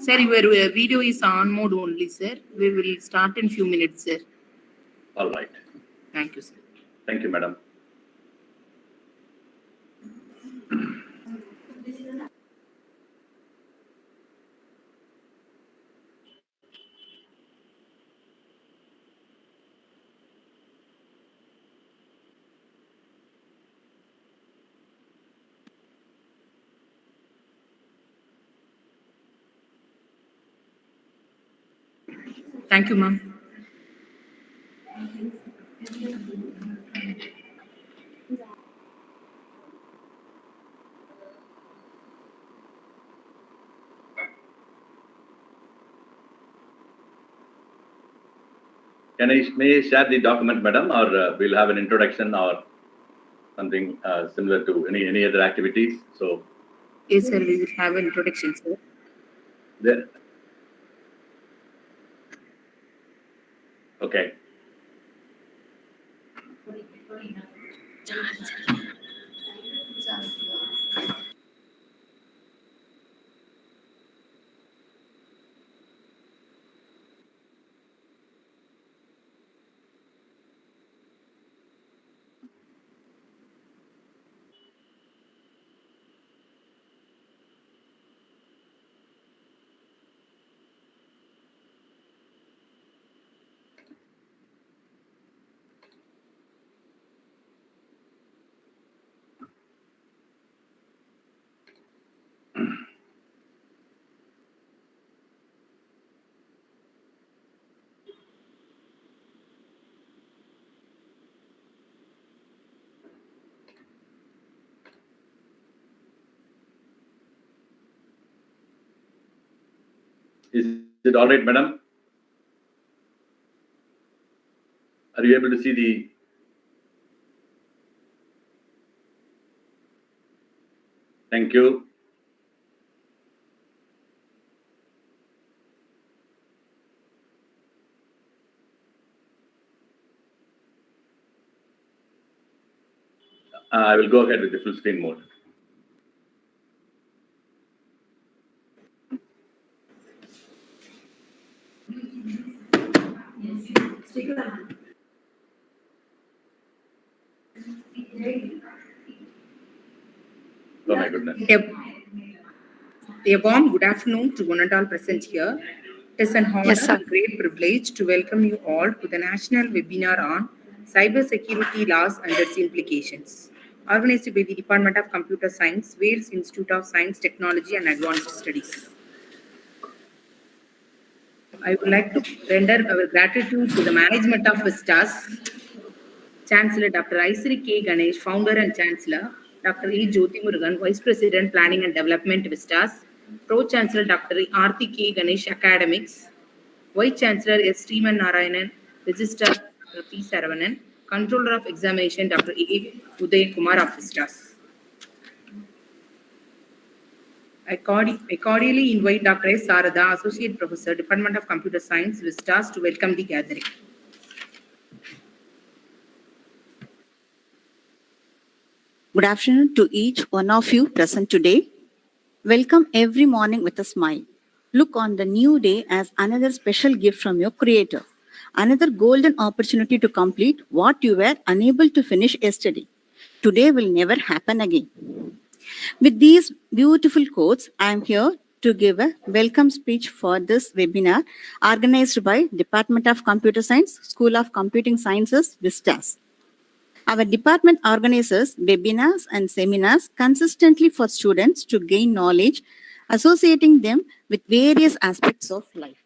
Sir, your video is on mode only, sir. We will start in few minutes, sir. All right. Thank you, sir. Thank you, madam. Thank you, ma'am. May I share the document, madam, or we'll have an introduction or something similar to any other activities? So, Yes, sir. We will have an introduction, sir. there. Okay. Is it all right, madam? Are you able to see the? Thank you. I will go ahead with the full screen mode. Oh my goodness. A warm good afternoon to one and all present here. It is an honor and great privilege to welcome you all to the national webinar on cybersecurity laws and its implications, organized by the Department of Computer Science, Vels Institute of Science, Technology and Advanced Studies. I would like to render our gratitude to the management of Vistas, Chancellor Dr. Isri K. Ganesh, Founder and Chancellor, Dr. E. Jyoti Murugan, Vice President, Planning and Development, Vistas, Pro-Chancellor Dr. Aarthi K. Ganesh, Academics, Vice Chancellor S. Sriman Narayanan, Registrar Dr. P. Saravanan, Controller of Examination Dr. A. Uday Kumar of Vistas. I cordially invite Dr. S. Sarada, Associate Professor, Department of Computer Science, Vistas, to welcome the gathering. Good afternoon to each one of you present today. Welcome every morning with a smile. Look on the new day as another special gift from your Creator, another golden opportunity to complete what you were unable to finish yesterday. Today will never happen again. With these beautiful quotes, I am here to give a welcome speech for this webinar organized by Department of Computer Science, School of Computing Sciences, Vistas. Our department organizes webinars and seminars consistently for students to gain knowledge, associating them with various aspects of life.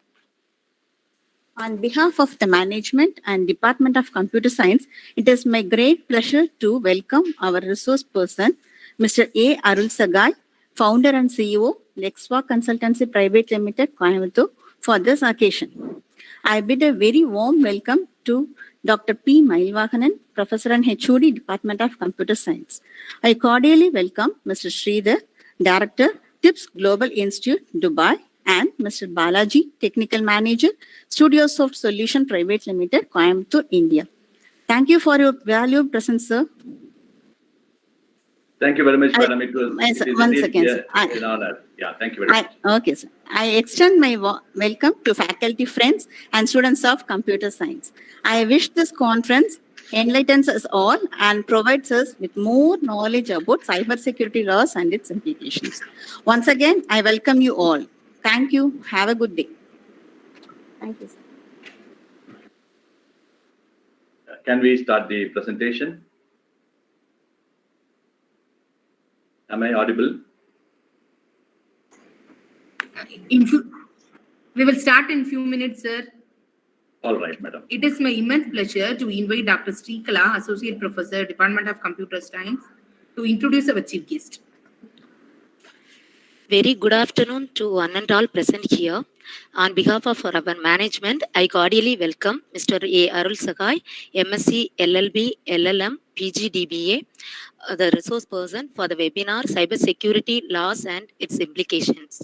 On behalf of the management and Department of Computer Science, it is my great pleasure to welcome our resource person, Mr. A. Arulsagai, founder and CEO, LexHawk Consultancy Private Limited, Coimbatore, for this occasion. I bid a very warm welcome to Dr. P. Mailvakanan, Professor and HOD, Department of Computer Science. I cordially welcome Mr. Sridhar, Director, TIPS Global Institute, Dubai, and Mr. Balaji, Technical Manager, Studiosoft Solution Private Limited, Coimbatore, India. Thank you for your valuable presence, sir. Thank you very much, I- madam. It is Once indeed again, sir, an honor. Yeah, thank you very much. okay, sir. I extend my welcome to faculty friends and students of computer science. I wish this conference enlightens us all and provides us with more knowledge about cybersecurity laws and its implications. Once again, I welcome you all. Thank you. Have a good day. Thank you, sir. Can we start the presentation? Am I audible? We will start in few minutes, sir. All right, madam. It is my immense pleasure to invite Dr. Srikala, Associate Professor, Department of Computer Science, to introduce our chief guest. Very good afternoon to one and all present here. On behalf of our management, I cordially welcome Mr. A. Arulsagai, MSc, LLB, LLM, PG, DBA, the resource person for the webinar Cybersecurity Laws and its Implications.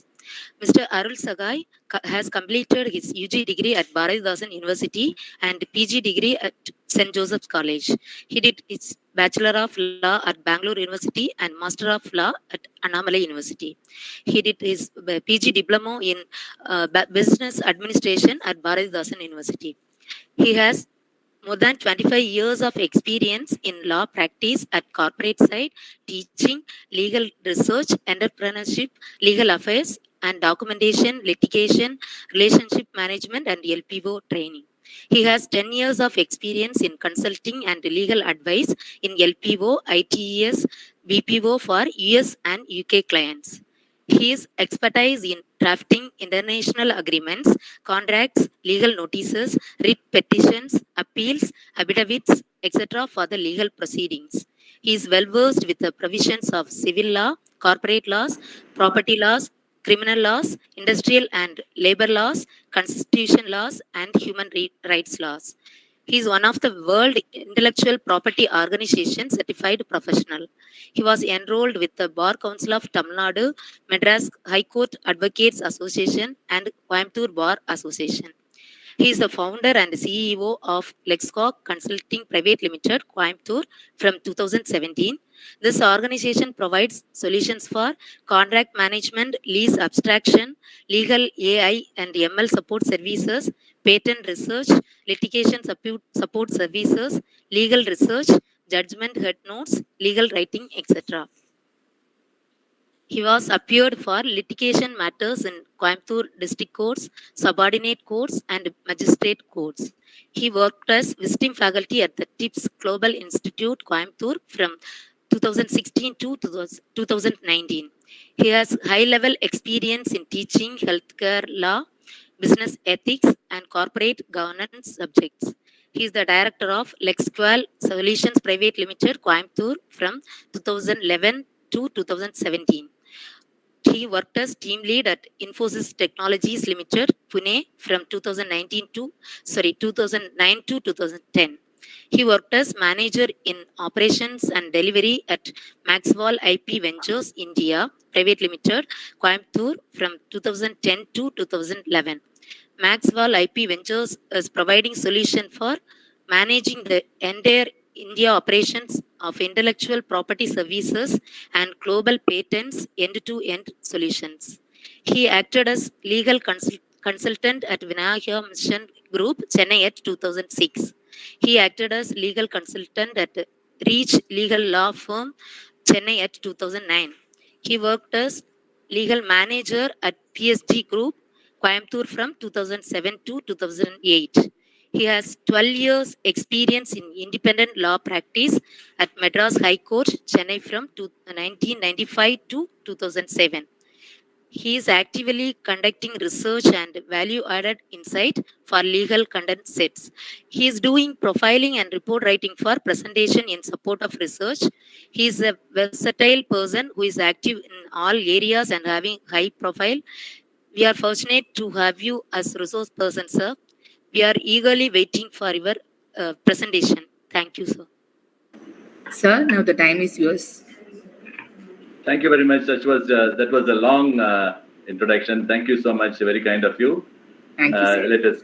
Mr. Arulsagai has completed his UG degree at Bharatidasan University and PG degree at St. Joseph's College. He did his Bachelor of Law at Bangalore University and Master of Law at Annamalai University. He did his PG diploma in Business Administration at Bharatidasan University. He has more than 25 years of experience in law practice at corporate side, teaching, legal research, entrepreneurship, legal affairs, and documentation, litigation, relationship management, and LPO training. He has 10 years of experience in consulting and legal advice in LPO, ITES, BPO for US and UK clients. His expertise in drafting international agreements, contracts, legal notices, writ petitions, appeals, affidavits, etc. for the legal proceedings. He is well versed with the provisions of civil law, corporate laws, property laws, criminal laws, industrial and labor laws, constitution laws, and human rights laws. He is one of the World Intellectual Property Organization certified professional. He was enrolled with the Bar Council of Tamil Nadu, Madras High Court Advocates Association, and Coimbatore Bar Association. He is the founder and CEO of LexHawk Consulting Private Limited, Coimbatore, from 2017. This organization provides solutions for contract management, lease abstraction, legal AI and ML support services, patent research, litigation support services, legal research, judgment head notes, legal writing, etc. He was appeared for litigation matters in Coimbatore district courts, subordinate courts, and magistrate courts. He worked as visiting faculty at the TIPS Global Institute, Coimbatore, from 2016 to 2019. He has high-level experience in teaching healthcare law, business ethics, and corporate governance subjects. He is the director of LexHawk Solutions Private Limited, Coimbatore, from 2011 to 2017. He worked as team lead at Infosys Technologies Limited, Pune, from 2009 to 2010. He worked as manager in operations and delivery at Maxwell IP Ventures India Private Limited, Coimbatore, from 2010 to 2011. Maxwell IP Ventures is providing solution for managing the entire India operations of intellectual property services and global patents end-to-end solutions. He acted as legal consultant at Vinaya Mission Group, Chennai at 2006. He acted as legal consultant at Reach Legal Law Firm, Chennai at 2009. He worked as legal manager at PSG Group, Coimbatore, from 2007 to 2008. He has 12 years experience in independent law practice at Madras High Court, Chennai, from 1995 to 2007. He is actively conducting research and value-added insight for legal content sets. He is doing profiling and report writing for presentation in support of research. He is a versatile person who is active in all areas and having high profile. We are fortunate to have you as resource person, sir. We are eagerly waiting for your presentation. Thank you, sir. Sir, now the time is yours. Thank you very much. That was a long introduction. Thank you so much. Very kind of you. Thank you, sir. Let us.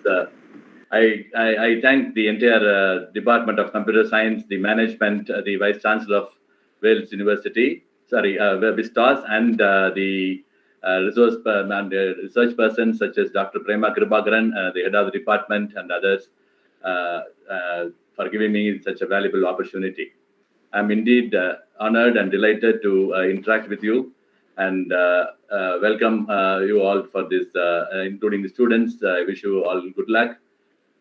I thank the entire Department of Computer Science, the management, the Vice Chancellor of Vels University, Vistas, and the research persons such as Dr. Prema Kribagaran, the head of the department, and others for giving me such a valuable opportunity. I'm indeed honored and delighted to interact with you and welcome you all for this, including the students. I wish you all good luck.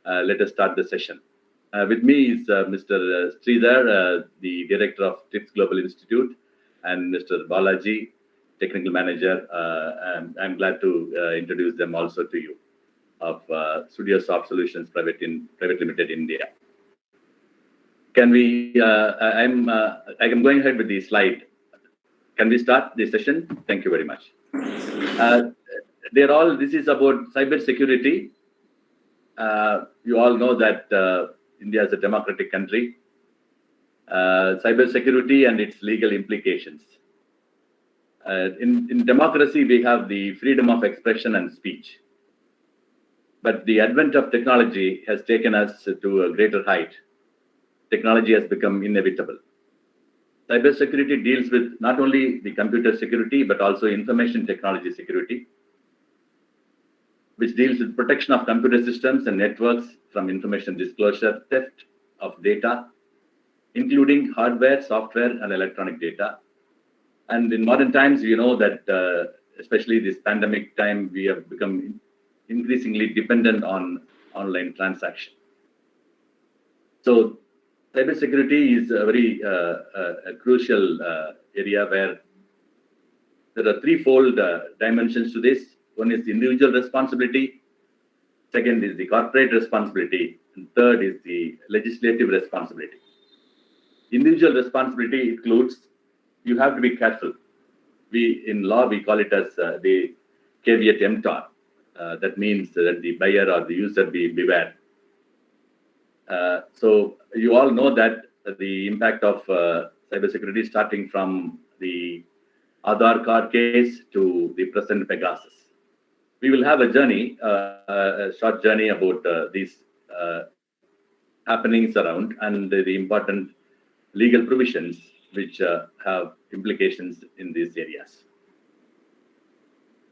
Let us start the session. With me is Mr. Sridhar, the director of TIPS Global Institute, and Mr. Balaji, technical manager. And I'm glad to introduce them also to you of StudioSoft Solutions Private Limited India. Can we? I'm going ahead with the slide. Can we start the session? Thank you very much. This is about cyber security. You all know that India is a democratic country. Cyber security and its legal implications. In democracy, we have the freedom of expression and speech. But the advent of technology has taken us to a greater height. Technology has become inevitable. Cybersecurity deals with not only the computer security, but also information technology security, which deals with protection of computer systems and networks from information disclosure, theft of data, including hardware, software, and electronic data. And in modern times, we know that, especially this pandemic time, we have become increasingly dependent on online transaction. So cybersecurity is a very crucial area where there are threefold dimensions to this. One is the individual responsibility, second is the corporate responsibility, and third is the legislative responsibility. Individual responsibility includes you have to be careful. In law, we call it as the caveat emptor. That means that the buyer or the user beware. So you all know that the impact of cybersecurity, starting from the Aadhaar card case to the present Pegasus. We will have a journey, a short journey about these happenings around and the important legal provisions which have implications in these areas.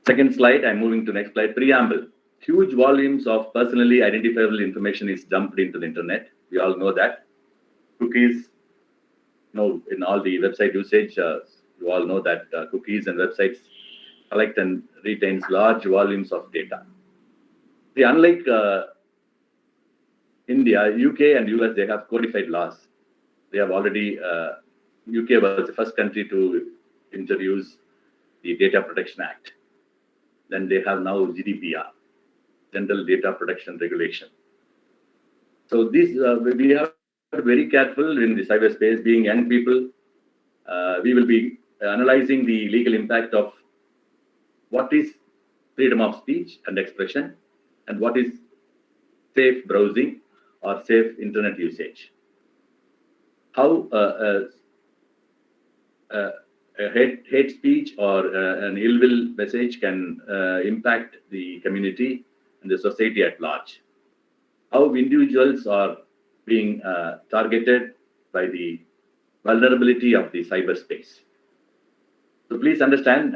Second slide, I'm moving to next slide, Preamble. Huge volumes of personally identifiable information is dumped into the internet. We all know that. Cookies, in all the website usage, you all know that cookies and websites collect and retains large volumes of data. See, unlike India, UK and US, they have codified laws. They have already, UK was the first country to introduce the Data Protection Act. Then they have now GDPR, General Data Protection Regulation. So these, we have to be very careful in the cyberspace. Being young people, we will be analyzing the legal impact of what is freedom of speech and expression, and what is safe browsing or safe internet usage. How hate speech or an ill will message can impact the community and the society at large. How individuals are being targeted by the vulnerability of the cyberspace. So please understand,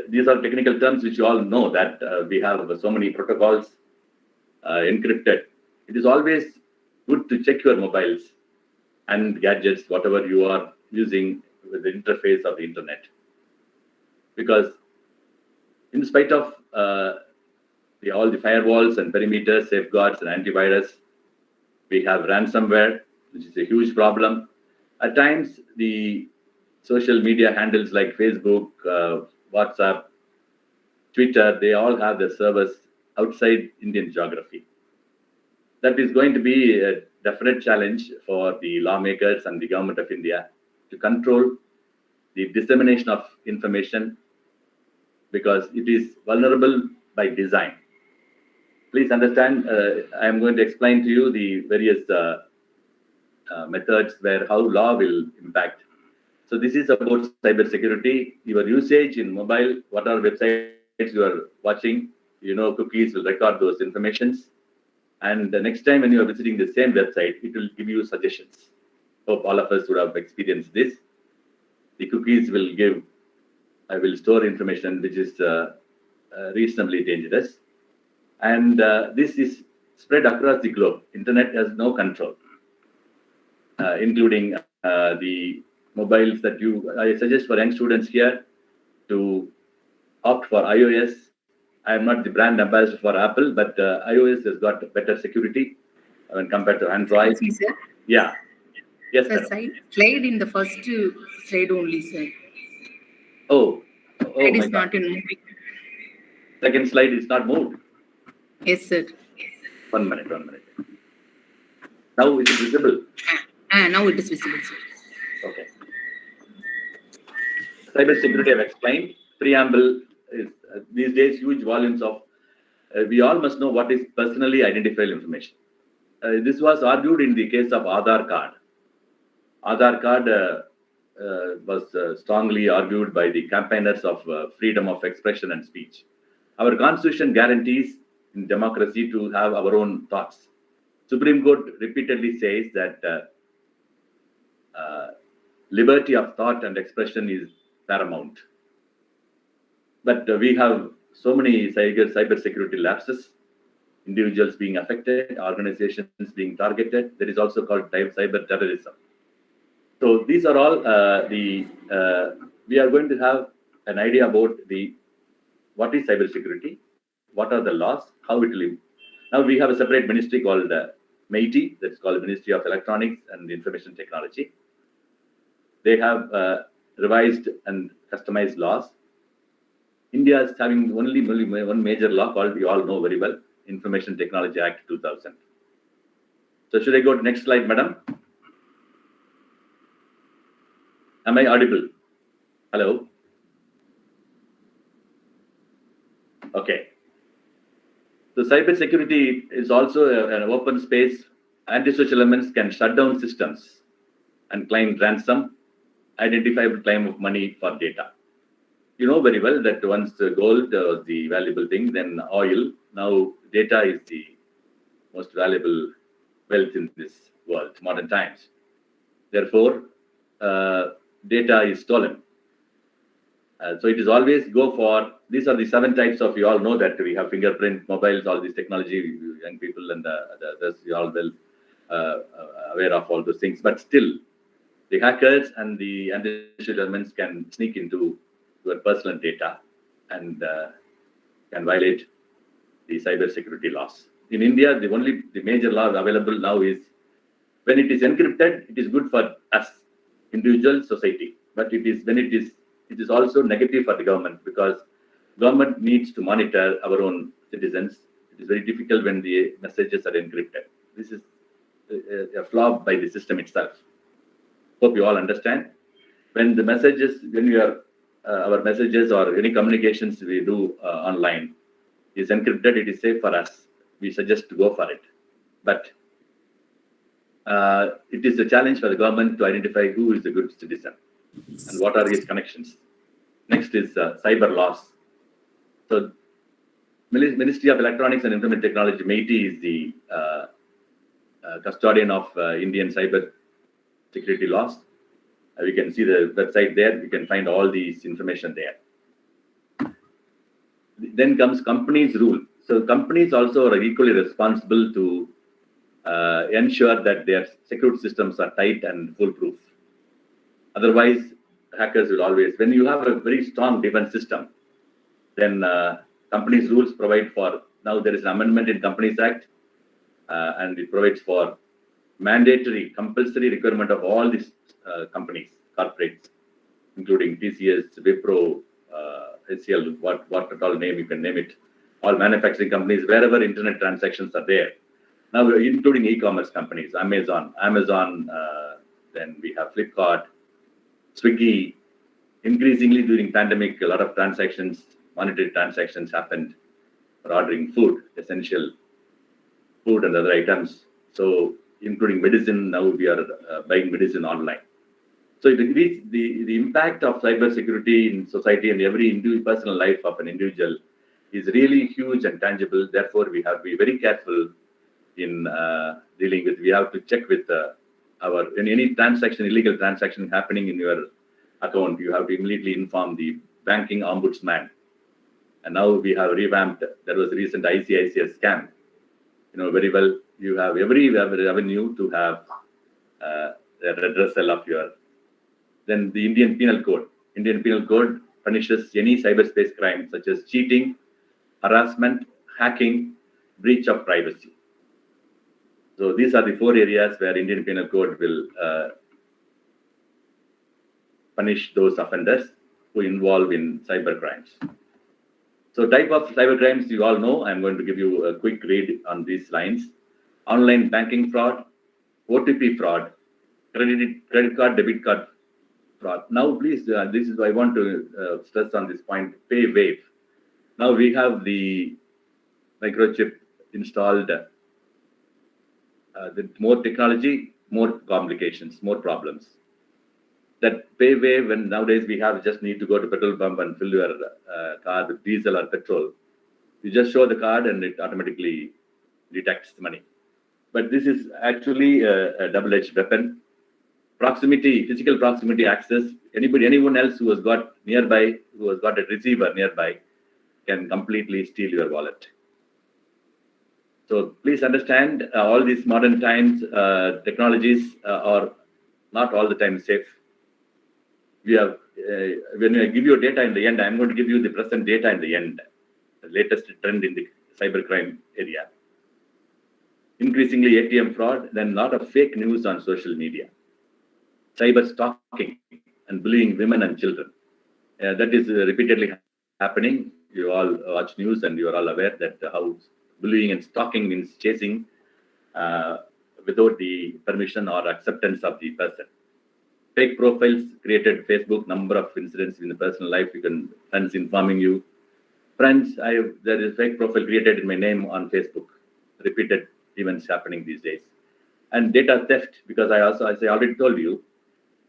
these are technical terms which you all know that we have so many protocols encrypted. It is always good to check your mobiles and gadgets, whatever you are using with the interface of the internet. Because in spite of all the firewalls and perimeters, safeguards and antivirus, we have ransomware, which is a huge problem. At times, the social media handles like Facebook, WhatsApp, Twitter, they all have their servers outside Indian geography. That is going to be a definite challenge for the lawmakers and the government of India to control the dissemination of information, because it is vulnerable by design. Please understand, I am going to explain to you the various methods where how law will impact. So this is about cybersecurity. Your usage in mobile, what are websites you are watching, cookies will record those informations. And the next time when you are visiting the same website, it will give you suggestions. Hope all of us would have experienced this. the cookies will store information which is reasonably dangerous. And this is spread across the globe. Internet has no control, including the mobiles I suggest for young students here to opt for iOS. I am not the brand ambassador for Apple, but iOS has got better security when compared to Android. Excuse me, sir. Yeah. Yes, Sir, sir. slide in the first slide only, sir. Oh, Slide my is God. not in moving. Second slide is not moved. Yes, sir. 1 minute. Now it is visible. Now it is visible, sir. Okay. Cyber security I've explained. Preamble is these days huge volumes of. We all must know what is personally identifiable information. This was argued in the case of Aadhaar card. Aadhaar card was strongly argued by the campaigners of freedom of expression and speech. Our constitution guarantees in democracy to have our own thoughts. Supreme Court repeatedly says that liberty of thought and expression is paramount. But we have so many cyber security lapses, individuals being affected, organizations being targeted. That is also called cyber terrorism. So these are all we are going to have an idea about what is cyber security, what are the laws, how it will. Now we have a separate ministry called MeitY, that's called Ministry of Electronics and Information Technology. They have revised and customized laws. India is having only one major law called, you all know very well, Information Technology Act 2000. So should I go to next slide, madam? Am I audible? Hello? Okay. So cyber security is also an open space. Antisocial elements can shut down systems and claim ransom, identifiable claim of money for data. You know very well that once gold was the valuable thing, then oil. Now data is the most valuable wealth in this world, modern times. Therefore, data is stolen. So it is always go for, these are the 7 types of, you all know that we have fingerprint, mobiles, all this technology, young people and others, you all well aware of all those things. But still, the hackers and the antisocial elements can sneak into your personal data and can violate the cyber security laws. In India, the major law available now is when it is encrypted, it is good for us, individual society. But it is also negative for the government because government needs to monitor our own citizens. It is very difficult when the messages are encrypted. This is a flaw by the system itself. Hope you all understand. When the messages, our messages or any communications we do online is encrypted, it is safe for us. We suggest to go for it. But it is a challenge for the government to identify who is a good citizen and what are his connections. Next is cyber laws. So Ministry of Electronics and Information Technology, MeitY, is the custodian of Indian cyber security laws. We can see the website there. We can find all these information there. Then comes companies' rule. So companies also are equally responsible to ensure that their security systems are tight and foolproof. Otherwise, hackers will always, when you have a very strong defense system, then companies' rules provide for, now there is an amendment in Companies Act, and it provides for mandatory, compulsory requirement of all these companies, corporates, including TCS, Wipro, HCL, what at all name you can name it, all manufacturing companies, wherever internet transactions are there. Now, including e-commerce companies, Amazon, then we have Flipkart, Swiggy. Increasingly during pandemic, a lot of transactions, monetary transactions happened for ordering food, essential food and other items. So including medicine, now we are buying medicine online. So the impact of cybersecurity in society and every personal life of an individual is really huge and tangible. Therefore, we have to be very careful in dealing with. We have to check with in any transaction, illegal transaction happening in your account, you have to immediately inform the banking ombudsman. And now we have revamped. There was a recent ICICI scam. Very well, you have every avenue to have a redressal of your. Then the Indian Penal Code. Indian Penal Code punishes any cyberspace crime such as cheating, harassment, hacking, breach of privacy. So these are the 4 areas where Indian Penal Code will punish those offenders who involve in cyber crimes. So type of cyber crimes you all know. I'm going to give you a quick read on these lines. Online banking fraud, OTP fraud, credit card, debit card fraud. Now, please, this is I want to stress on this point, pay wave. Now we have the microchip installed. With more technology, more complications, more problems. That pay wave, when nowadays we have just need to go to petrol pump and fill your car with diesel or petrol. You just show the card and it automatically detects the money. But this is actually a double-edged weapon. Proximity, physical proximity access. Anyone else who has got nearby, who has got a receiver nearby, can completely steal your wallet. So please understand, all these modern times, technologies are not all the time safe. We have, when I give you data in the end, I'm going to give you the present data in the end, the latest trend in the cybercrime area. Increasingly ATM fraud, then a lot of fake news on social media. Cyber stalking and bullying women and children. That is repeatedly happening. You all watch news and you are all aware that how bullying and stalking means chasing without the permission or acceptance of the person. Fake profiles created Facebook, number of incidents in the personal life. You can friends informing you. Friends, there is a fake profile created in my name on Facebook. Repeated events happening these days. And data theft, because as I already told you,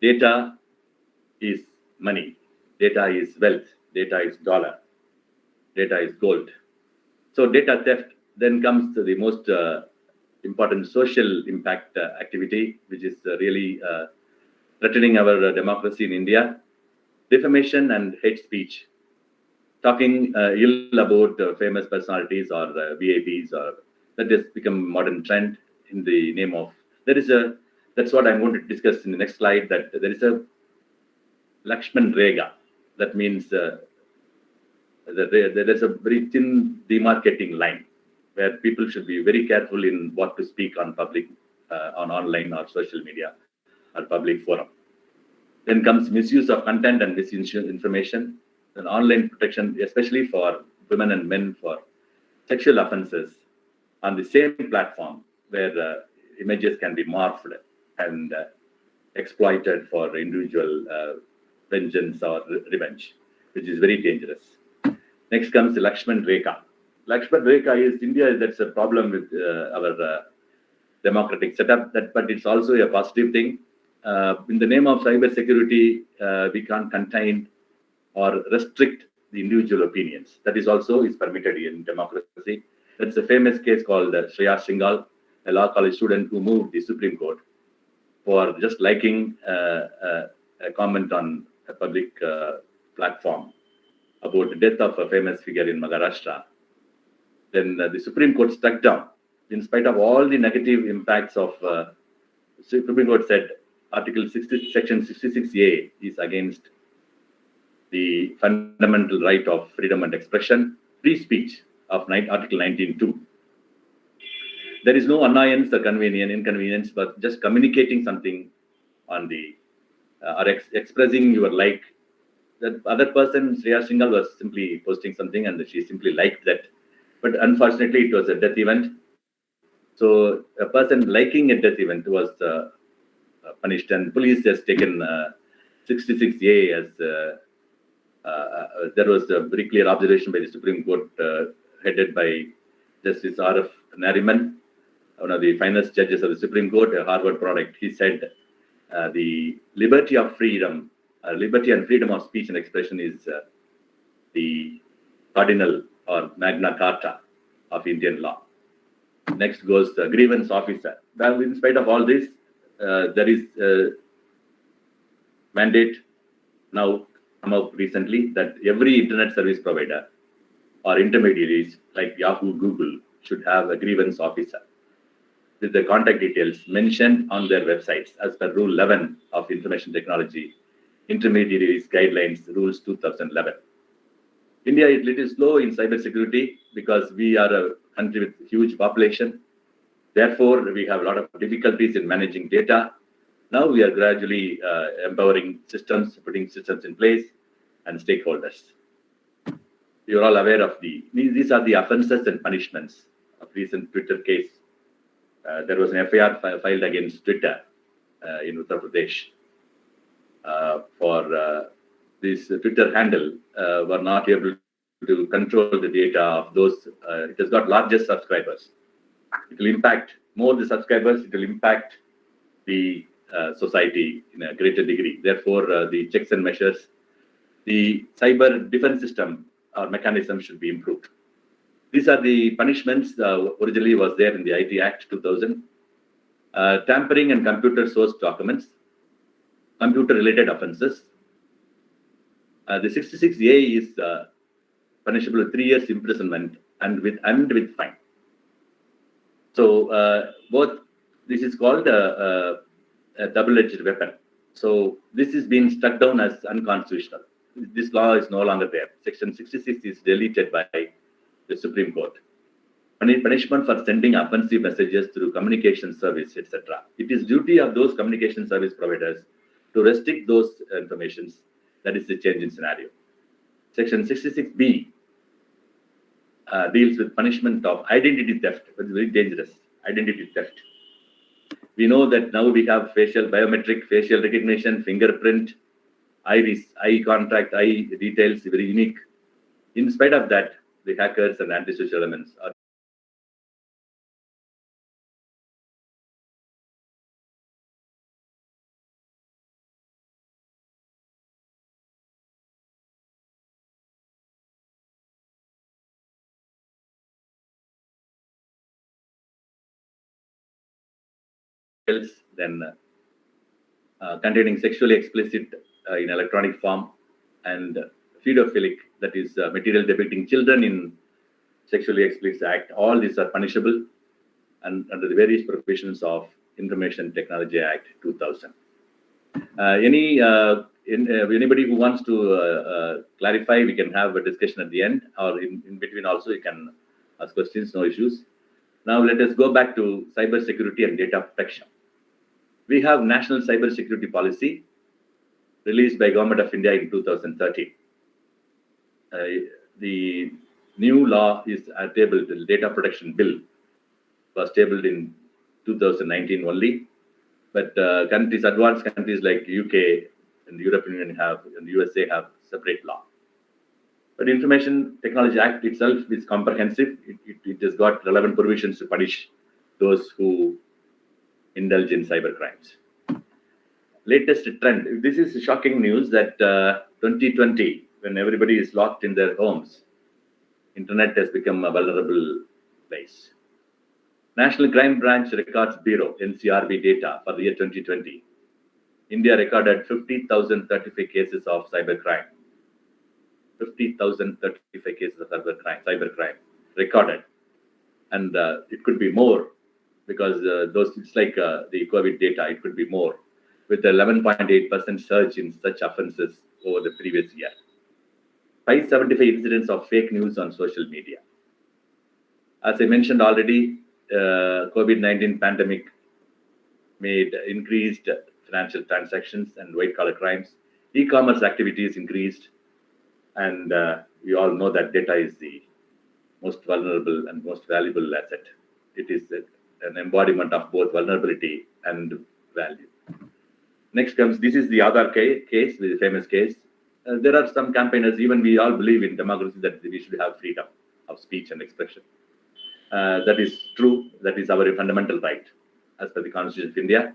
data is money. Data is wealth. Data is dollar. Data is gold. So data theft then comes to the most important social impact activity, which is really threatening our democracy in India. Defamation and hate speech. Talking ill about famous personalities or VIPs, or that has become modern trend in the name of. That's what I'm going to discuss in the next slide, that there is a Lakshman Rekha. That means there is a very thin demarcating line where people should be very careful in what to speak on public, on online or social media or public forum. Then comes misuse of content and misinformation, and online protection, especially for women and men for sexual offenses on the same platform, where images can be morphed and exploited for individual vengeance or revenge, which is very dangerous. Next comes the Lakshman Rekha. Lakshman Rekha is India. That's a problem with our democratic setup. But it's also a positive thing. In the name of cyber security, we can't contain or restrict the individual opinions. That is also permitted in democracy. That's a famous case called Shreya Singhal, a law college student who moved the Supreme Court for just liking a comment on a public platform about the death of a famous figure in Maharashtra. Then the Supreme Court struck down. In spite of all the negative impacts of, Supreme Court said Article 60, Section 66A is against the fundamental right of freedom and expression, free speech of Article 19.2. There is no annoyance or inconvenience, but just communicating something on the, or expressing your like. That other person, Shreya Singhal, was simply posting something and she simply liked that. But unfortunately, it was a death event. So a person liking a death event was punished, and police has taken 66A as there was a very clear observation by the Supreme Court, headed by Justice R.F. Nariman, one of the finest judges of the Supreme Court, a Harvard product. He said the liberty of freedom, liberty and freedom of speech and expression is the cardinal or Magna Carta of Indian law. Next goes the grievance officer. Now, in spite of all this, there is a mandate now come out recently that every internet service provider or intermediaries like Yahoo, Google should have a grievance officer with the contact details mentioned on their websites as per Rule 11 of Information Technology Intermediaries Guidelines Rules 2011. India is little slow in cybersecurity because we are a country with huge population. Therefore, we have a lot of difficulties in managing data. Now we are gradually empowering systems, putting systems in place and stakeholders. You are all aware of these are the offences and punishments of recent Twitter case. There was an FIR filed against Twitter in Uttar Pradesh for this Twitter handle were not able to control the data of those. It has got largest subscribers. It will impact more the subscribers. It will impact the society in a greater degree. Therefore, the checks and measures, the cyber defense system or mechanism should be improved. These are the punishments originally was there in the IT Act 2000. Tampering and computer source documents, computer-related offences. The 66A is punishable with 3 years imprisonment and with fine. So both this is called a double-edged weapon. So this is being struck down as unconstitutional. This law is no longer there. Section 66 is deleted by the Supreme Court. Punishment for sending offensive messages through communication service, etc. It is duty of those communication service providers to restrict those informations. That is the change in scenario. Section 66B deals with punishment of identity theft. It's very dangerous. Identity theft. We know that now we have biometric facial recognition, fingerprint, iris, eye contact, eye details, very unique. In spite of that, the hackers and antisocial elements are then containing sexually explicit in electronic form and pedophilic, that is material depicting children in sexually explicit act. All these are punishable and under the various provisions of Information Technology Act 2000. Anybody who wants to clarify, we can have a discussion at the end or in between also. You can ask questions, no issues. Now let us go back to cyber security and data protection. We have National Cyber Security Policy released by Government of India in 2013. The new law is tabled. The Data Protection Bill was tabled in 2019 only. But advanced countries like UK and the European Union and the USA have separate law. But Information Technology Act itself is comprehensive. It has got relevant provisions to punish those who indulge in cyber crimes. Latest trend. This is shocking news that 2020, when everybody is locked in their homes, internet has become a vulnerable place. National Crime Branch Records Bureau, NCRB data for the year 2020. India recorded 50,035 cases of cybercrime. 50,035 cases of cybercrime recorded. And it could be more because it's like the COVID data, it could be more, with 11.8% surge in such offenses over the previous year. 575 incidents of fake news on social media. As I mentioned already, COVID-19 pandemic made increased financial transactions and white-collar crimes. E-commerce activities increased, and we all know that data is the most vulnerable and most valuable asset. It is an embodiment of both vulnerability and value. Next comes, this is the Aadhaar case, the famous case. There are some campaigners, even we all believe in democracy, that we should have freedom of speech and expression. That is true. That is our fundamental right as per the Constitution of India.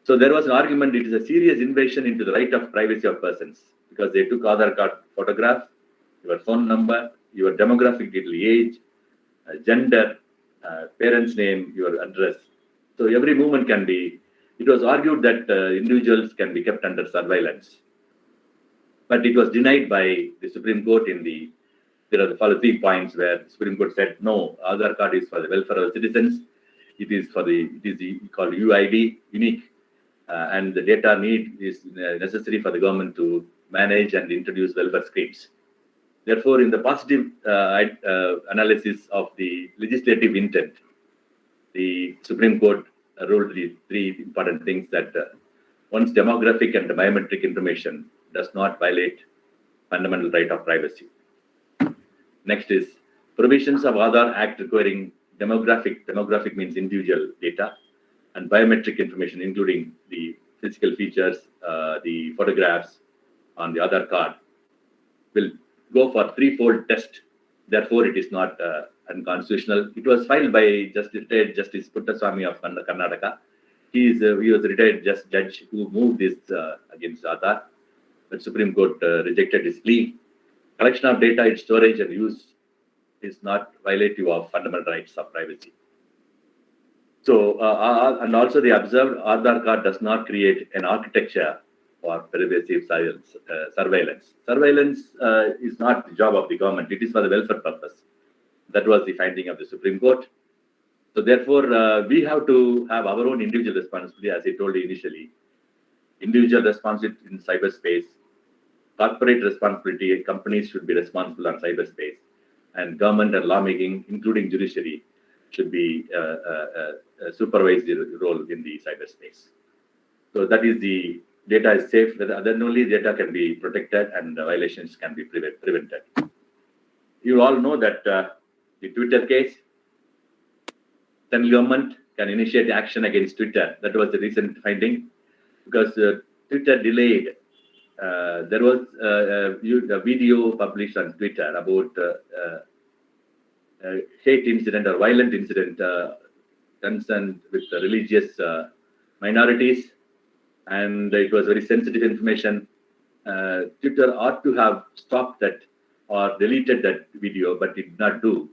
So there was an argument it is a serious invasion into the right of privacy of persons because they took Aadhaar card photograph, your phone number, your demographic detail, age, gender, parents' name, your address. So every movement can be, it was argued that individuals can be kept under surveillance. but it was denied by the Supreme Court there are the following 3 points where the Supreme Court said, no, Aadhaar card is for the welfare of citizens. It is called UID, unique, and the data need is necessary for the government to manage and introduce welfare schemes. Therefore, in the positive analysis of the legislative intent, the Supreme Court ruled the 3 important things that one's demographic and biometric information does not violate fundamental right of privacy. Next is provisions of Aadhaar Act requiring demographic means individual data, and biometric information, including the physical features, the photographs on the Aadhaar card, will go for 3-fold test. Therefore, it is not unconstitutional. It was filed by retired Justice Puttaswamy of Karnataka. He was a retired judge who moved this against Aadhaar, but Supreme Court rejected his plea. Collection of data, its storage and use is not violative of fundamental rights of privacy. So, and also they observed Aadhaar card does not create an architecture for pervasive surveillance. Surveillance is not the job of the government. It is for the welfare purpose. That was the finding of the Supreme Court. So therefore, we have to have our own individual responsibility, as I told you initially. Individual responsibility in cyberspace, corporate responsibility, companies should be responsible on cyberspace, and government and lawmaking, including judiciary, should be supervise the role in the cyberspace. So that is the data is safe, then only data can be protected and violations can be prevented. You all know that the Twitter case, central government can initiate action against Twitter. That was the recent finding, because Twitter delayed. There was a video published on Twitter about hate incident or violent incident concerned with the religious minorities, and it was very sensitive information. Twitter ought to have stopped that or deleted that video, but it did not do.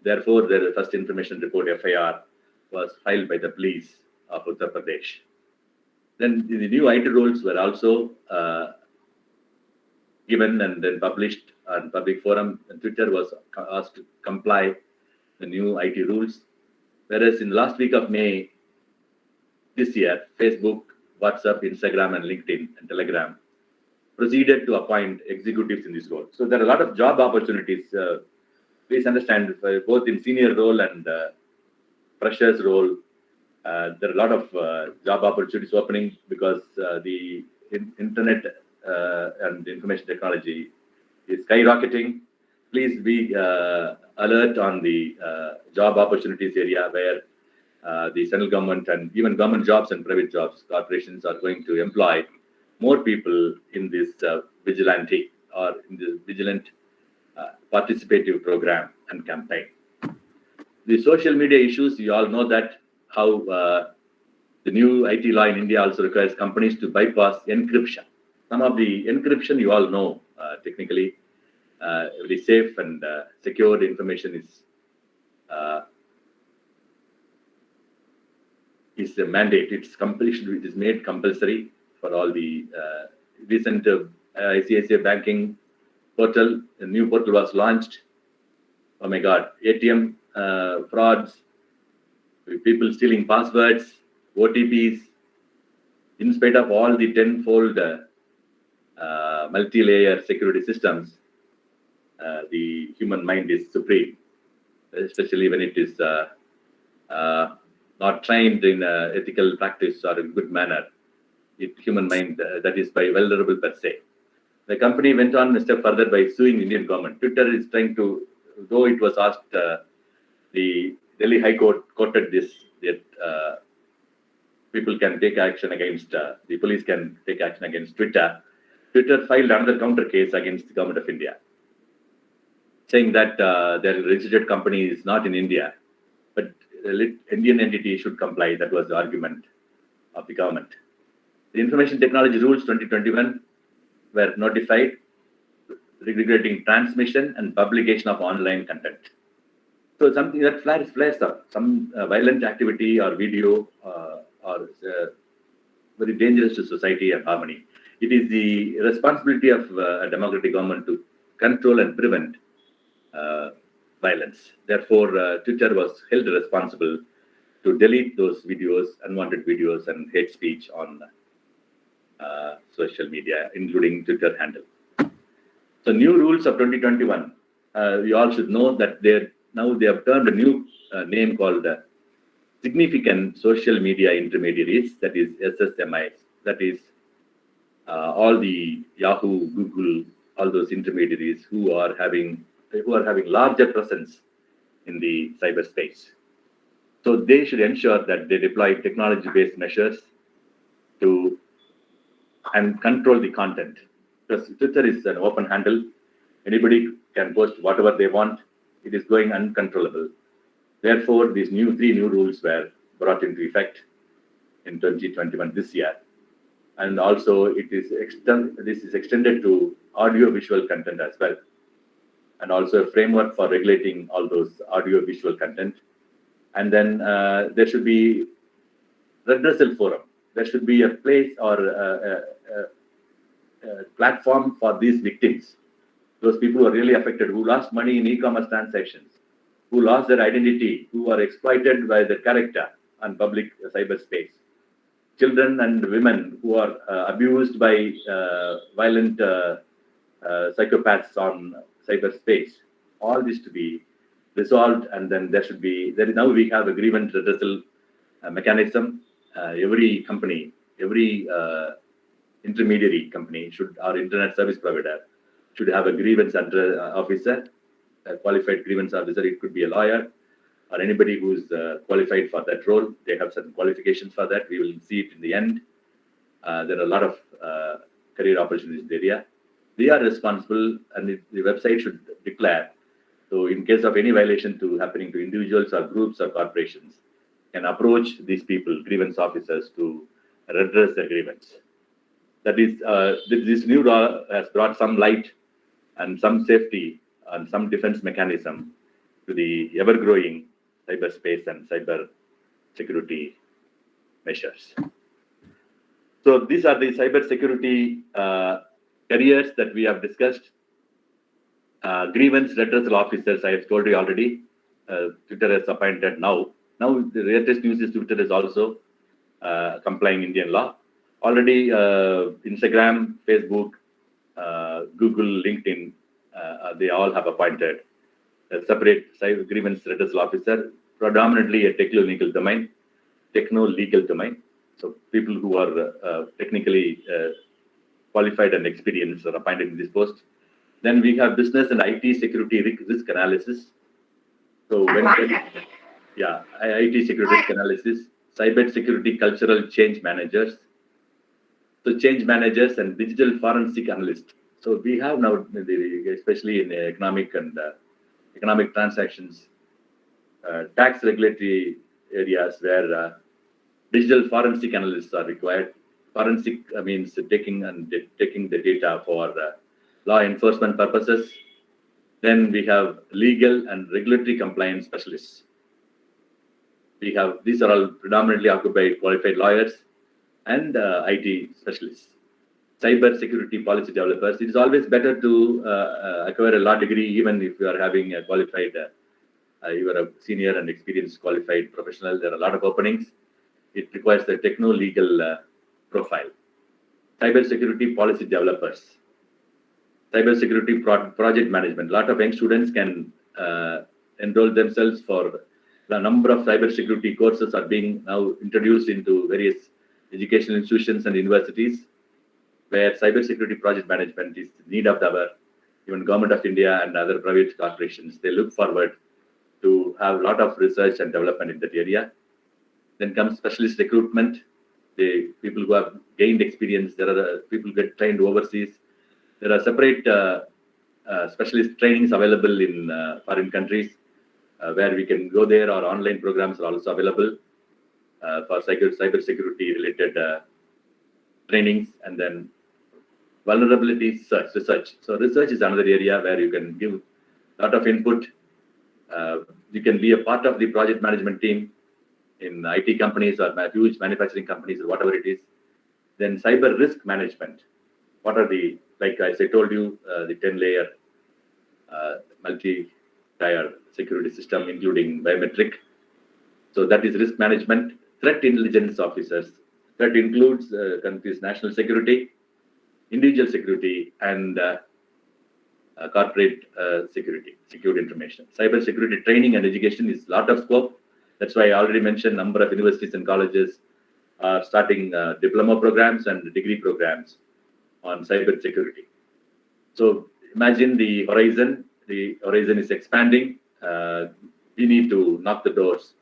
Therefore, the first information report FIR was filed by the police of Uttar Pradesh. Then the new IT rules were also given and then published on public forum, and Twitter was asked to comply the new IT rules. Whereas in the last week of May this year, Facebook, WhatsApp, Instagram, and LinkedIn and Telegram proceeded to appoint executives in this role. So there are a lot of job opportunities. Please understand, both in senior role and freshers role, there are a lot of job opportunities opening because the internet and information technology is skyrocketing. Please be alert on the job opportunities area where the central government and even government jobs and private jobs, corporations are going to employ more people in this vigilante or in this vigilant participative program and campaign. The social media issues, you all know that how the new IT law in India also requires companies to bypass encryption. Some of the encryption you all know technically, very safe and secure information is a mandate. It's compulsion. It is made compulsory for all the recent ICICI banking portal. A new portal was launched. Oh my God! ATM frauds, people stealing passwords, OTPs. In spite of all the tenfold multi-layer security systems, the human mind is supreme, especially when it is not trained in ethical practice or in good manner. Human mind that is by vulnerable per se. The company went on a step further by suing Indian government. Twitter is trying to, though it was asked, the Delhi High Court quoted this, that people can take action against, the police can take action against Twitter. Twitter filed another counter case against the government of India, saying that their registered company is not in India, but the Indian entity should comply. That was the argument of the government. The Information Technology Rules 2021 were notified regulating transmission and publication of online content. So something that flares up, some violent activity or video or very dangerous to society and harmony. it is the responsibility of a democratic government to control and prevent violence. Therefore, Twitter was held responsible to delete those videos, unwanted videos, and hate speech on social media, including Twitter handle. So, new rules of 2021. We all should know that now they have turned a new name called Significant Social Media Intermediaries, that is SSMIs. That is all the Yahoo, Google, all those intermediaries who are having larger presence in the cyberspace. So they should ensure that they deploy technology-based measures and control the content. Because Twitter is an open handle, anybody can post whatever they want. It is going uncontrollable. Therefore, these three new rules were brought into effect in 2021 this year. And also, this is extended to audio-visual content as well, and also a framework for regulating all those audio-visual content. And then there should be redressal forum. There should be a place or a platform for these victims, those people who are really affected, who lost money in e-commerce transactions, who lost their identity, who are exploited by their character on public cyberspace. Children and women who are abused by violent psychopaths on cyberspace. All this to be resolved, and then now we have a grievance redressal mechanism. Every company, every intermediary company or internet service provider should have a grievance officer, a qualified grievance officer. It could be a lawyer or anybody who's qualified for that role. They have certain qualifications for that. We will see it in the end. There are a lot of career opportunities in the area. They are responsible, and the website should declare. So in case of any violation happening to individuals or groups or corporations, can approach these people, grievance officers, to redress their grievance. That is, this new law has brought some light and some safety and some defense mechanism to the ever-growing cyberspace and cyber security measures. So these are the cyber security careers that we have discussed. Grievance redressal officers, I have told you already. Twitter has appointed now. Now the latest news is Twitter is also complying Indian law. Already Instagram, Facebook, Google, LinkedIn, they all have appointed a separate cyber grievance redressal officer, predominantly a techno-legal domain. So people who are technically qualified and experienced are appointed in this post. Then we have business and IT security risk analysis. So IT security risk analysis, cyber security cultural change managers. So change managers and digital forensic analysts. So we have now, especially in economic transactions, tax regulatory areas where digital forensic analysts are required. Forensic means taking the data for law enforcement purposes. Then we have legal and regulatory compliance specialists. These are all predominantly occupied qualified lawyers and IT specialists. Cyber security policy developers. It is always better to acquire a law degree, even if you are having a qualified, you are a senior and experienced qualified professional. There are a lot of openings. It requires a techno-legal profile. Cyber security policy developers. Cyber security project management. A lot of young students can enroll themselves for the number of cyber security courses are being now introduced into various educational institutions and universities, where cybersecurity project management is the need of the hour. Even Government of India and other private corporations, they look forward to have a lot of research and development in that area. Then comes specialist recruitment. The people who have gained experience, there are the people who get trained overseas. There are separate specialist trainings available in foreign countries where we can go there, or online programs are also available for cyber security related trainings. And then vulnerability research. So research is another area where you can give a lot of input. You can be a part of the project management team in IT companies or huge manufacturing companies or whatever it is. Then cyber risk management. what are the, like as I told you, the 10-layer multi-tier security system, including biometric. So that is risk management, threat intelligence officers. That includes country's national security, individual security, and corporate security, secure information. Cyber security training and education is a lot of scope. That's why I already mentioned number of universities and colleges are starting diploma programs and degree programs on cyber security. So imagine the horizon. The horizon is expanding. We need to knock the doors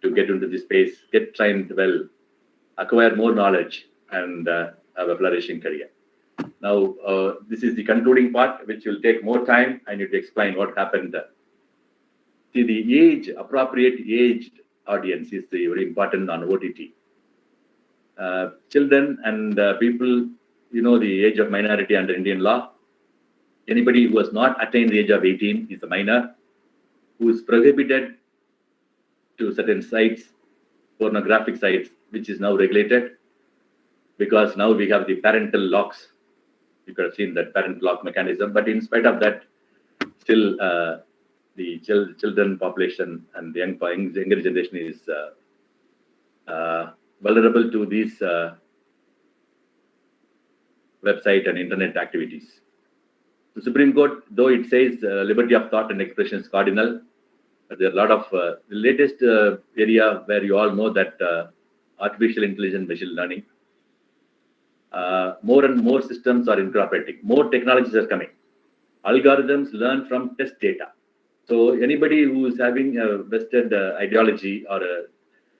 to get into this space, get trained well, acquire more knowledge, and have a flourishing career. Now, this is the concluding part, which will take more time. I need to explain what happened. See, the age, appropriate aged audience is very important on OTT. Children and people, the age of minority under Indian law. Anybody who has not attained the age of 18 is a minor, who is prohibited to certain sites, pornographic sites, which is now regulated, because now we have the parental locks. You could have seen that parental lock mechanism, but in spite of that, still the children population and the younger generation is vulnerable to these website and internet activities. The Supreme Court, though it says liberty of thought and expression is cardinal, but there are a lot of the latest area where you all know that artificial intelligence, machine learning, more and more systems are incorporating, more technologies are coming. Algorithms learn from test data. So anybody who is having a vested ideology or a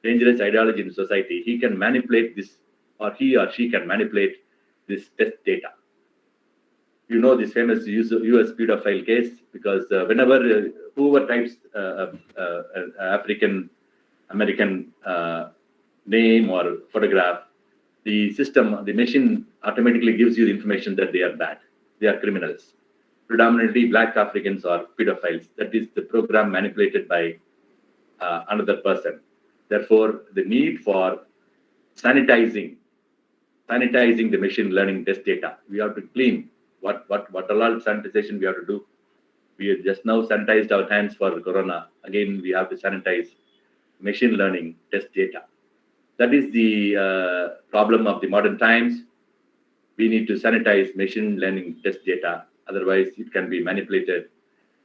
dangerous ideology in society, he can manipulate this, or he or she can manipulate this test data. You know this famous US pedophile case, because whenever whoever types African American name or photograph, the system, the machine automatically gives you the information that they are bad, they are criminals. Predominantly Black Africans are pedophiles. That is the program manipulated by another person. Therefore, the need for sanitizing the machine learning test data. We have to clean what all sanitization we have to do. We have just now sanitized our hands for corona. Again, we have to sanitize machine learning test data. That is the problem of the modern times. We need to sanitize machine learning test data. Otherwise, it can be manipulated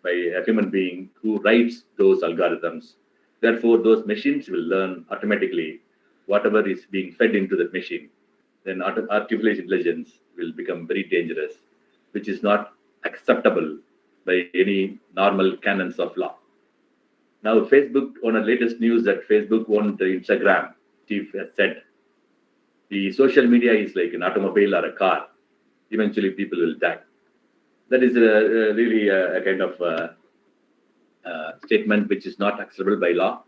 by a human being who writes those algorithms. Therefore, those machines will learn automatically whatever is being fed into the machine. Then artificial intelligence will become very dangerous, which is not acceptable by any normal canons of law. Now, Facebook, on the latest news that Facebook owned Instagram, chief has said, the social media is like an automobile or a car. Eventually, people will die. That is really a kind of statement which is not acceptable by law.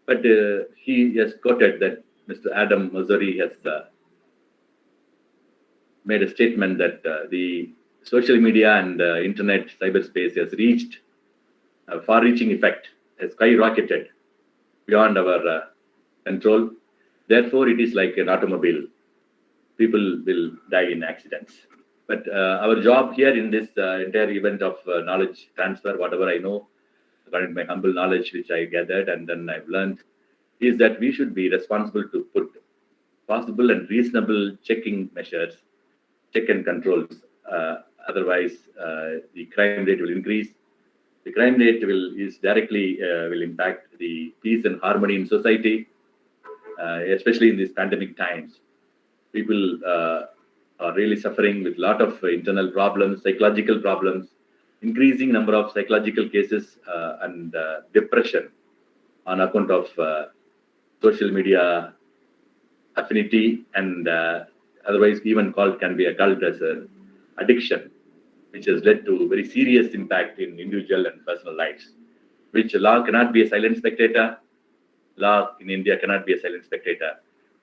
But he has quoted that Mr. Adam Mosseri has made a statement that the social media and internet cyberspace has reached a far-reaching effect, has skyrocketed beyond our control. Therefore, it is like an automobile. People will die in accidents. But our job here in this entire event of knowledge transfer, whatever I know, according to my humble knowledge which I gathered and then I've learned, is that we should be responsible to put possible and reasonable checking measures, check and controls. Otherwise, the crime rate will increase. The crime rate is directly will impact the peace and harmony in society, especially in these pandemic times. People are really suffering with a lot of internal problems, psychological problems, increasing number of psychological cases and depression on account of social media affinity, and otherwise even called can be a cult as an addiction, which has led to very serious impact in individual and personal lives, which law cannot be a silent spectator. Law in India cannot be a silent spectator.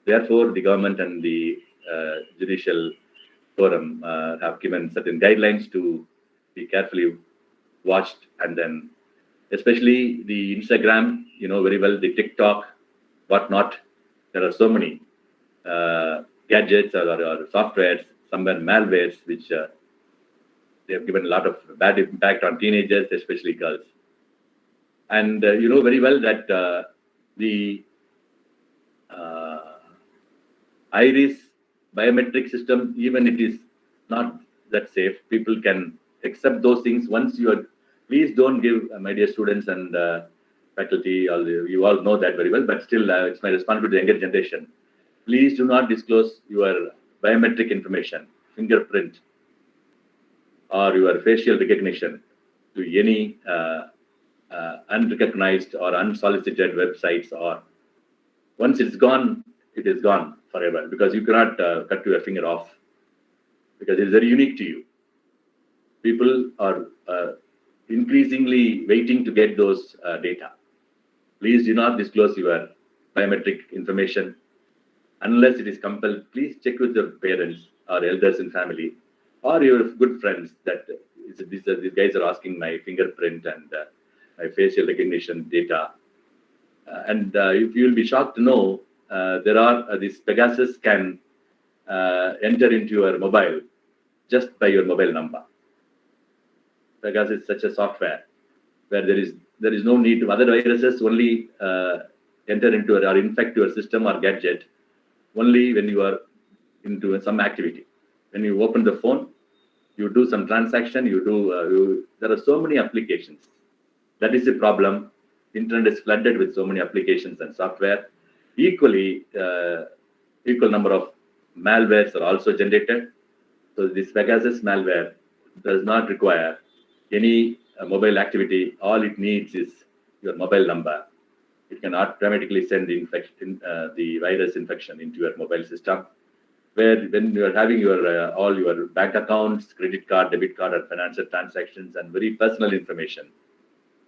Therefore, the government and the judicial forum have given certain guidelines to be carefully watched, and then especially the Instagram, you know very well, the TikTok, whatnot. There are so many gadgets or softwares. somewhere malwares, which they have given a lot of bad impact on teenagers, especially girls. And you know very well that the iris biometric system, even it is not that safe, people can accept those things. Once you are, please don't give, my dear students and faculty, you all know that very well, but still it's my responsibility to the younger generation. Please do not disclose your biometric information, fingerprint, or your facial recognition to any unrecognized or unsolicited websites. Or once it's gone, it is gone forever, because you cannot cut your finger off, because it is very unique to you. People are increasingly waiting to get those data. Please do not disclose your biometric information unless it is compelled. Please check with your parents or elders in family or your good friends that these guys are asking my fingerprint and my facial recognition data. And if you will be shocked to know, there are this Pegasus can enter into your mobile just by your mobile number. Pegasus is such a software where there is no need to other viruses only enter into or infect your system or gadget only when you are into some activity. When you open the phone, you do some transaction, there are so many applications. That is the problem. Internet is flooded with so many applications and software. Equal number of malwares are also generated. So this Pegasus malware does not require any mobile activity. All it needs is your mobile number. It can automatically send the virus infection into your mobile system, where when you are having your all your bank accounts, credit card, debit card, and financial transactions, and very personal information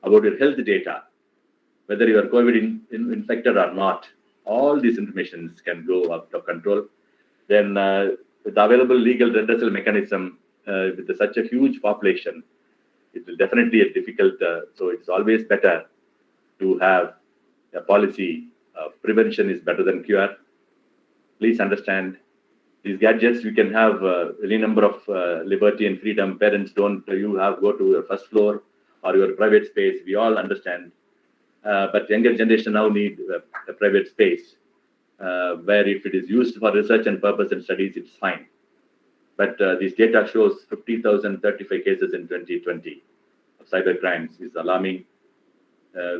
about your health data, whether you are COVID infected or not, all these informations can go out of control. Then with the available legal redressal mechanism, with such a huge population, it will definitely be difficult. So it's always better to have a policy of prevention is better than cure. Please understand, these gadgets, you can have any number of liberty and freedom. Parents don't, go to your first floor or your private space. We all understand. But younger generation now need a private space where if it is used for research and purpose and studies, it's fine. But this data shows 50,035 cases in 2020 of cyber crimes is alarming.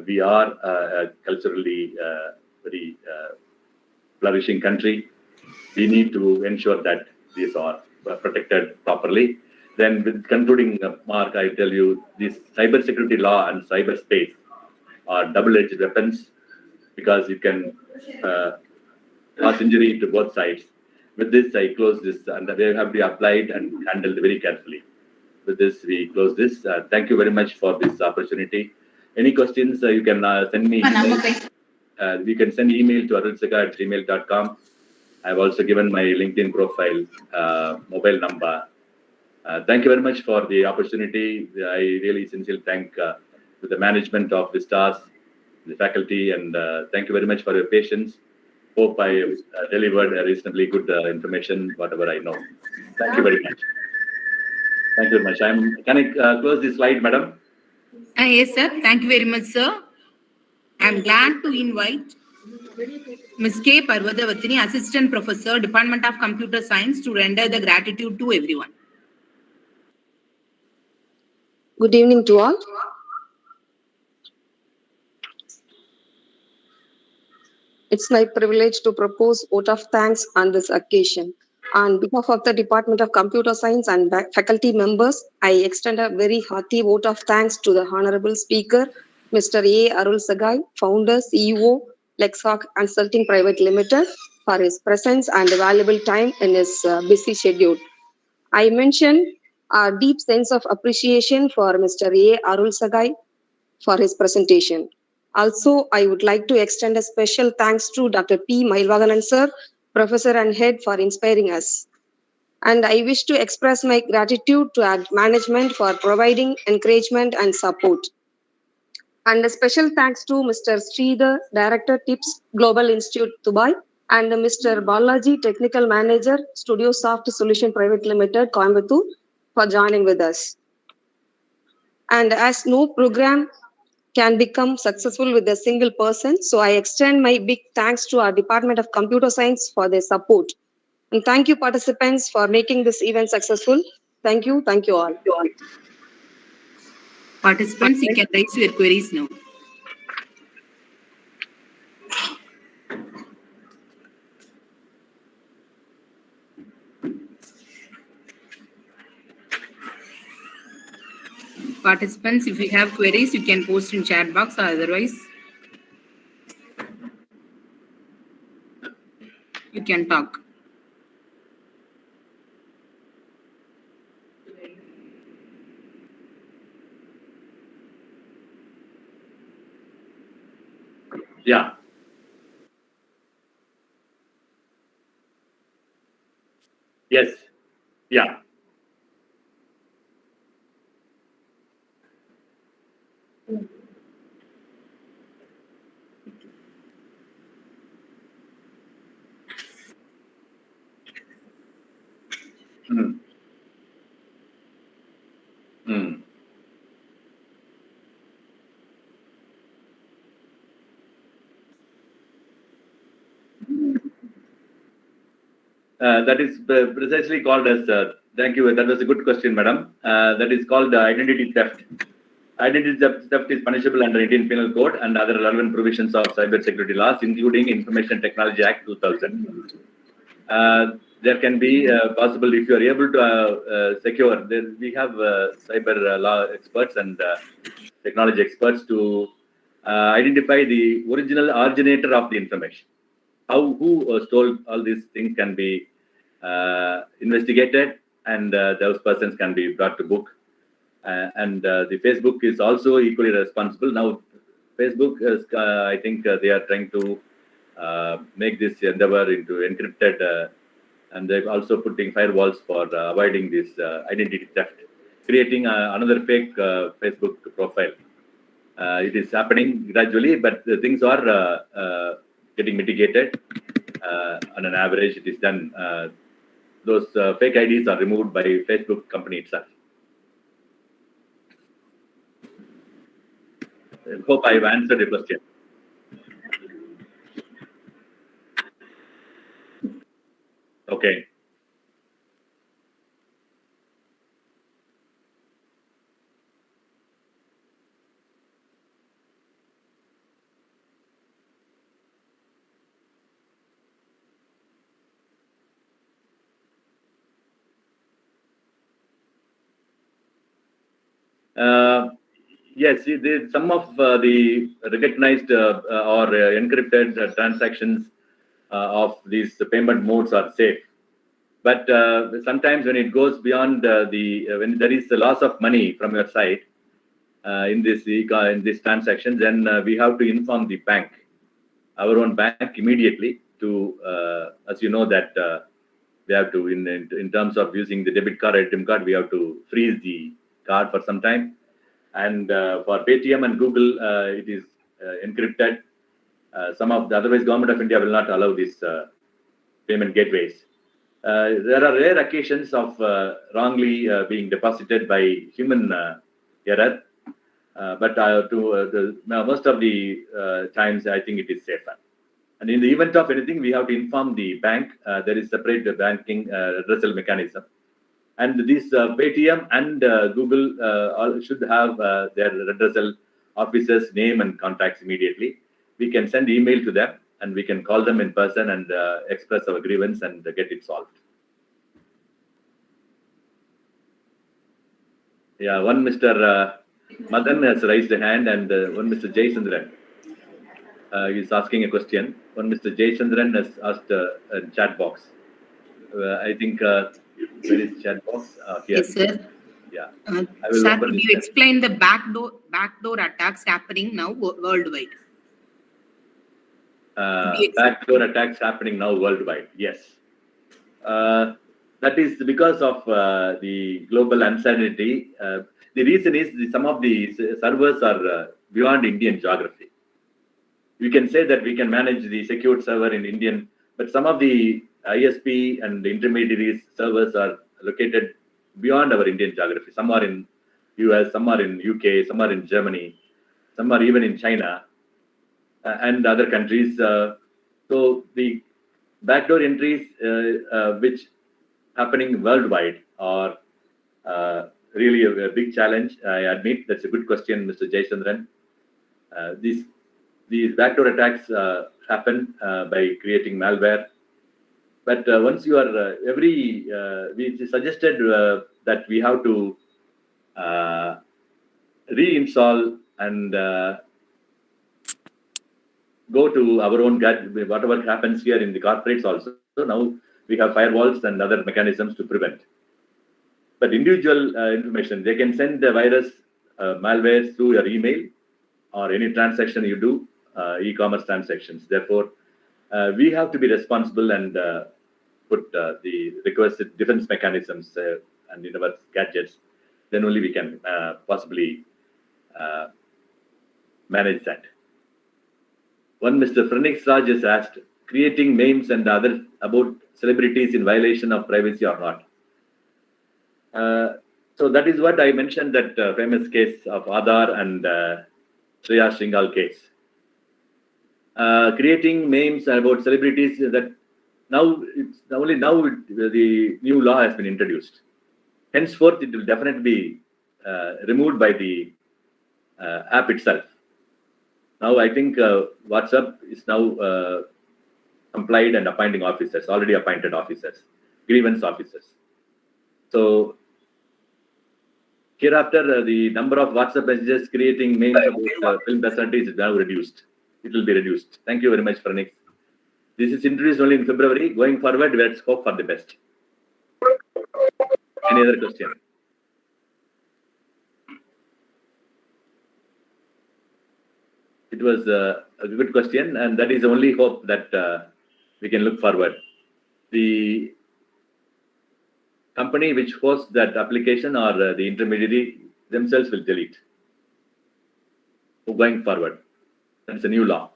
We are a culturally very flourishing country. We need to ensure that these are protected properly. Then with concluding, Mark, I tell you, this cybersecurity law and cyberspace are double-edged weapons, because you can cause injury to both sides. With this, I close this, and they have to be applied and handled very carefully. With this, we close this. Thank you very much for this opportunity. Any questions, you can send me. You can send email to arulsagai@gmail.com. I've also given my LinkedIn profile, mobile number. Thank you very much for the opportunity. I really sincerely thank the management of the stars, the faculty, and thank you very much for your patience. Hope I delivered a reasonably good information, whatever I know. Thank you very much. Thank you very much. Can I close this slide, madam? Yes, sir. Thank you very much, sir. I'm glad to invite Ms. K. Parvadavatini, Assistant Professor, Department of Computer Science, to render the gratitude to everyone. Good evening to all. It's my privilege to propose vote of thanks on this occasion. On behalf of the Department of Computer Science and faculty members, I extend a very hearty vote of thanks to the Honorable Speaker, Mr. A. Arulsagai, Founder, CEO, LexHawk Consulting Private Limited, for his presence and valuable time in his busy schedule. I mention a deep sense of appreciation for Mr. A. Arulsagai for his presentation. Also, I would like to extend a special thanks to Dr. P. Mailvaganan sir, Professor and Head, for inspiring us. And I wish to express my gratitude to our management for providing encouragement and support. And a special thanks to Mr. Sridhar, Director, TIPS Global Institute, Dubai, and Mr. Balaji, Technical Manager, Studio Soft Solution Private Limited, Coimbatore, for joining with us. And as no program can become successful with a single person, so I extend my big thanks to our Department of Computer Science for their support. And thank you, participants, for making this event successful. Thank you all. Participants, you can raise your queries now. Participants, if you have queries, you can post in chat box, or otherwise you can talk. Yeah. Yes. Yeah. Mm. Mm. That is precisely called as, thank you, that was a good question, madam. That is called identity theft. Identity theft is punishable under Indian Penal Code and other relevant provisions of cyber security laws, including Information Technology Act 2000. There can be possible, if you are able to secure, we have cyber law experts and technology experts to identify the original originator of the information. Who stole all these things can be investigated, and those persons can be brought to book. And the Facebook is also equally responsible. Now, Facebook is, I think they are trying to make this endeavor into encrypted, and they're also putting firewalls for avoiding this identity theft, creating another fake Facebook profile. It is happening gradually, but things are getting mitigated. On an average, it is done. Those fake IDs are removed by Facebook company itself. I hope I've answered your question. Okay. Yes, some of the recognized or encrypted transactions of these payment modes are safe. But sometimes when it goes beyond when there is a loss of money from your side in this transaction, then we have to inform the bank, our own bank, immediately to, as you know, that we have to, in terms of using the debit card or ATM card, we have to freeze the card for some time. And for Paytm and Google, it is encrypted. Some of the, otherwise, Government of India will not allow these payment gateways. There are rare occasions of wrongly being deposited by human error, but most of the times, I think it is safer. And in the event of anything, we have to inform the bank. There is separate banking redressal mechanism. And this Paytm and Google all should have their redressal officers' name and contacts immediately. We can send email to them, and we can call them in person and express our grievance and get it solved. Yeah, one Mr. Madan has raised a hand, and one Mr. Jayasundran is asking a question. One Mr. Jayasundran has asked a chat box. I think where is chat box? Here. Yes, sir. Yeah. Sir, could you explain the backdoor attacks happening now worldwide? Backdoor attacks happening now worldwide. Yes. That is because of the global uncertainty. The reason is some of the servers are beyond Indian geography. We can say that we can manage the secured server in Indian But some of the ISP and the intermediaries servers are located beyond our Indian geography. Some are in US, some are in UK, some are in Germany, some are even in China and other countries. So the backdoor entries which happening worldwide are really a big challenge. I admit that's a good question, Mr. Jayachandran. These backdoor attacks happen by creating malware. But once you are we suggested that we have to reinstall and go to our own gadget, whatever happens here in the corporates also. So now we have firewalls and other mechanisms to prevent. But individual information, they can send the virus malware through your email or any transaction you do, e-commerce transactions. Therefore, we have to be responsible and put the requested defense mechanisms and in our gadgets. Then only we can possibly manage that. One Mr. Phoenix Raj has asked, creating memes and others about celebrities in violation of privacy or not. So that is what I mentioned, that famous case of Aadhar and Shreya Shingal case. Creating memes about celebrities, that now it's only now the new law has been introduced. Henceforth, it will definitely be removed by the app itself. Now I think WhatsApp is now complied and appointing officers, already appointed officers, grievance officers. So hereafter, the number of WhatsApp messages creating memes about film personalities is now reduced. It will be reduced. Thank you very much, Pranix. This is introduced only in February. Going forward, let's hope for the best. Any other question? It was a good question, and that is the only hope that we can look forward. The company which hosts that application or the intermediary themselves will delete. So going forward, that's a new law.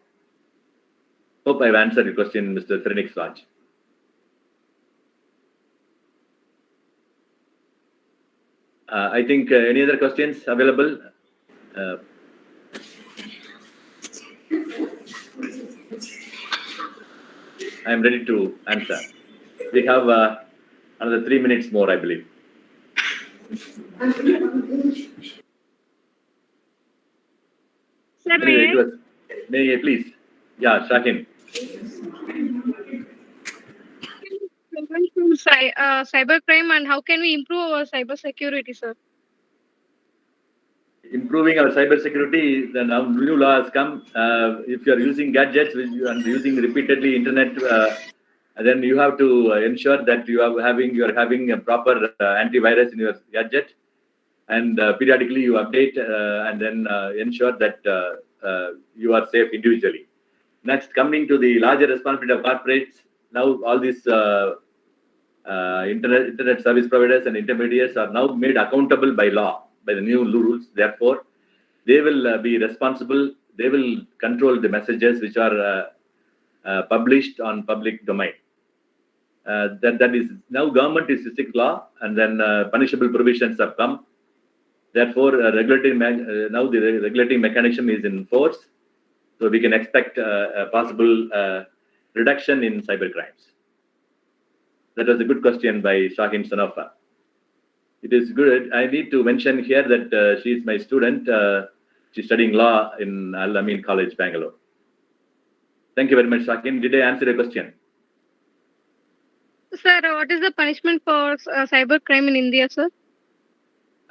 Hope I've answered your question, Mr. Phoenix Raj. I think any other questions available? I am ready to answer. We have another 3 minutes more, I believe. Sir, may I please? Yeah, Shahin. From cybercrime, and how can we improve our cyber security, sir? Improving our cyber security, the now new law has come. If you are using gadgets and using repeatedly internet, then you have to ensure that you are having a proper antivirus in your gadget, and periodically you update and then ensure that you are safe individually. Next, coming to the larger responsibility of corporates, now all these internet service providers and intermediaries are now made accountable by law, by the new rules. Therefore, they will be responsible. They will control the messages which are published on public domain. That is now government is a strict law, and then punishable provisions have come. Therefore, now the regulatory mechanism is in force, so we can expect a possible reduction in cyber crimes. That was a good question by Shahin Sanofa. It is good. I need to mention here that she is my student. She's studying law in Al-Amin College, Bangalore. Thank you very much, Shahin. Did I answer your question? Sir, what is the punishment for cybercrime in India, sir?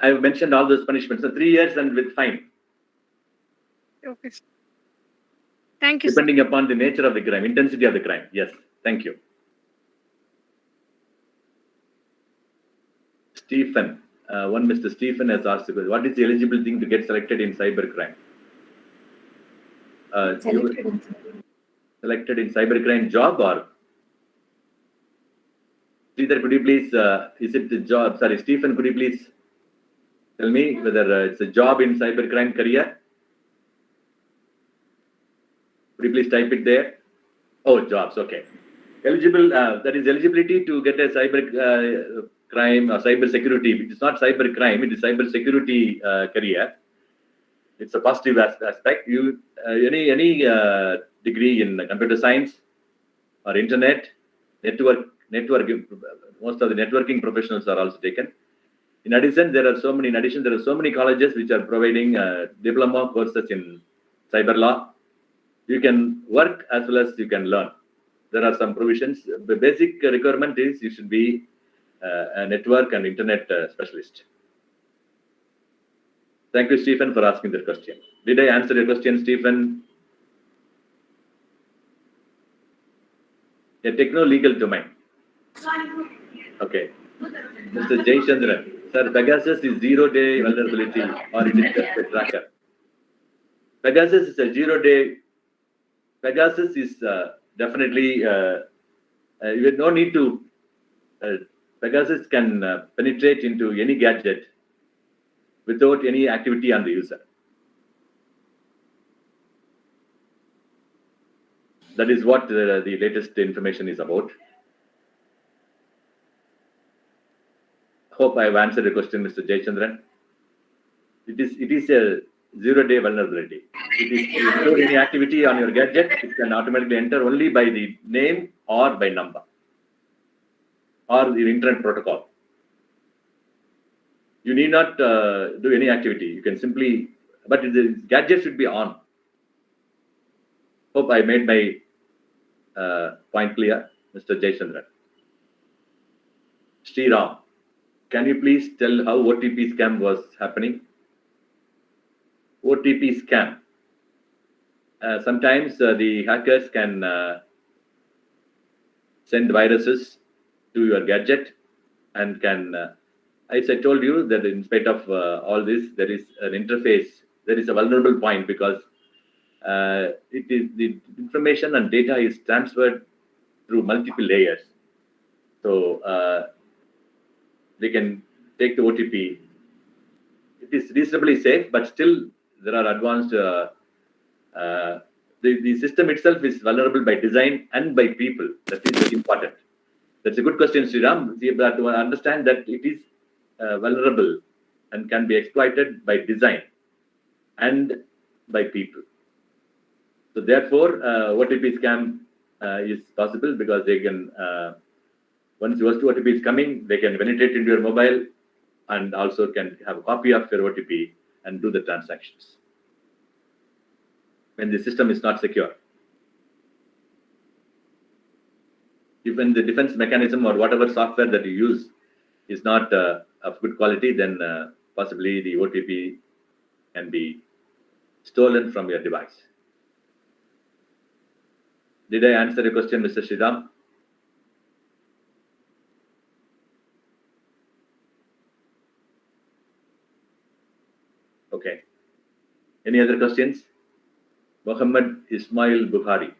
I have mentioned all those punishments. So 3 years and with fine. Okay. Thank you, depending upon the nature of the crime, intensity of the crime. Yes. Thank you. Stephen. One Mr. Stephen has asked, what is the eligible thing to get selected in cybercrime? Selected in cybercrime job or? Sridhar, could you please, is it the job? Sorry, Stephen, could you please tell me whether it's a job in cybercrime career? Could you please type it there? Oh, jobs, okay. eligible, that is eligibility to get a cyber crime or cyber security. It is not cyber crime, it is cyber security career. It's a positive aspect. You any degree in computer science or internet, network, most of the networking professionals are also taken. In addition, there are so many colleges which are providing diploma courses in cyber law. You can work as well as you can learn. There are some provisions. The basic requirement is you should be a network and internet specialist. Thank you, Stephen, for asking that question. Did I answer your question, Stephen? A techno-legal domain. Okay. Mr. Jay Chandran. Sir, Pegasus is 0-day vulnerability or it is just a tracker? Pegasus is a 0-day. Pegasus is definitely, you have no need to, Pegasus can penetrate into any gadget without any activity on the user. That is what the latest information is about. Hope I have answered the question, Mr. Jayachandran. It is a 0-day vulnerability. It is without any activity on your gadget, it can automatically enter only by the name or by number or the internet protocol. You need not do any activity. You can simply, but the gadget should be on. Hope I made my point clear, Mr. Jayachandran. Sri Ram, can you please tell how OTP scam was happening? OTP scam. Sometimes the hackers can send viruses to your gadget and can, as I told you, that in spite of all this, there is an interface, there is a vulnerable point because it is the information and data is transferred through multiple layers. So they can take the OTP. It is reasonably safe, but still there are advanced. The system itself is vulnerable by design and by people. That is very important. That's a good question, Sriram. You have to understand that it is vulnerable and can be exploited by design and by people. So therefore, OTP scam is possible because they can, once your OTP is coming, they can penetrate into your mobile and also can have a copy of your OTP and do the transactions when the system is not secure. Even the defense mechanism or whatever software that you use is not of good quality, then possibly the OTP can be stolen from your device. Did I answer your question, Mr. Sridham? Okay. Any other questions? Mohammed Ismail Bukhari.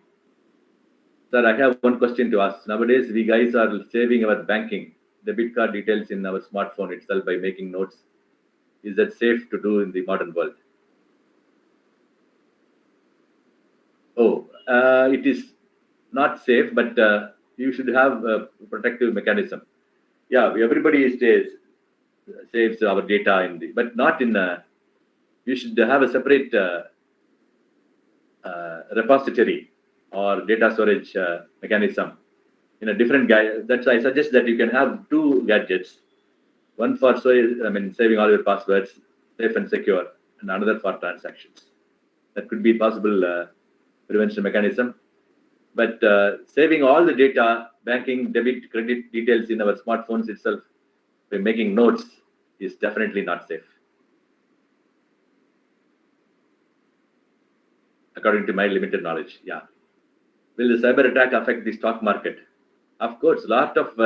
Sir, I have one question to ask. Nowadays, we guys are saving our banking debit card details in our smartphone itself by making notes. Is that safe to do in the modern world? Oh, it is not safe, but you should have a protective mechanism. Yeah, everybody saves our data in the, but not in a, you should have a separate repository or data storage mechanism in a different guy. That's why I suggest that you can have two gadgets, one for saving all your passwords, safe and secure, and another for transactions. That could be possible prevention mechanism. But saving all the data, banking, debit, credit details in our smartphones itself by making notes is definitely not safe, according to my limited knowledge. Yeah. Will the cyber attack affect the stock market? Of course, lot of,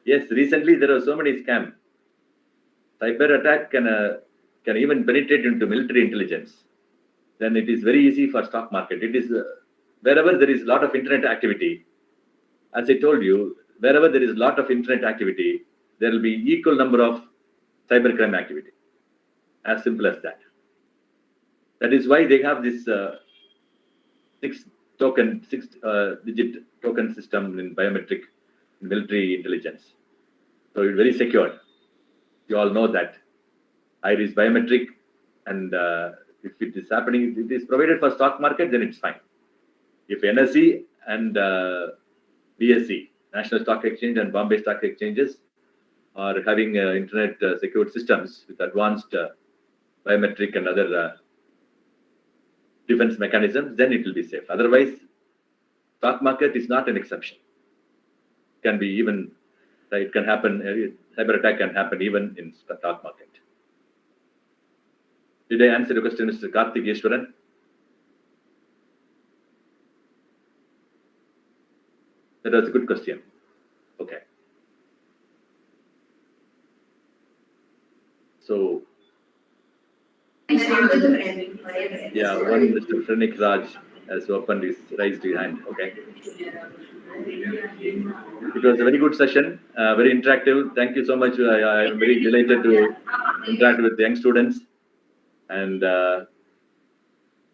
yes, recently there are so many scams. Cyber attack can even penetrate into military intelligence. Then it is very easy for stock market. It is wherever there is a lot of internet activity, as I told you, wherever there is a lot of internet activity, there will be equal number of cybercrime activity. As simple as that. That is why they have this 6 token, 6-digit token system in biometric military intelligence. So it's very secure. You all know that. Iris biometric, and if it is happening, if it is provided for stock market, then it's fine. If NSE and BSE, National Stock Exchange and Bombay Stock Exchanges, are having internet secured systems with advanced biometric and other defense mechanisms, then it will be safe. Otherwise, stock market is not an exception. Can be even, it can happen, cyber attack can happen even in stock market. Did I answer your question, Mr. Karthik Yeshwaran? That was a good question. Okay. So, yeah, one Mr. Frenik Raj has opened his raised hand. Okay. It was a very good session, very interactive. Thank you so much. I am very delighted to interact with young students. And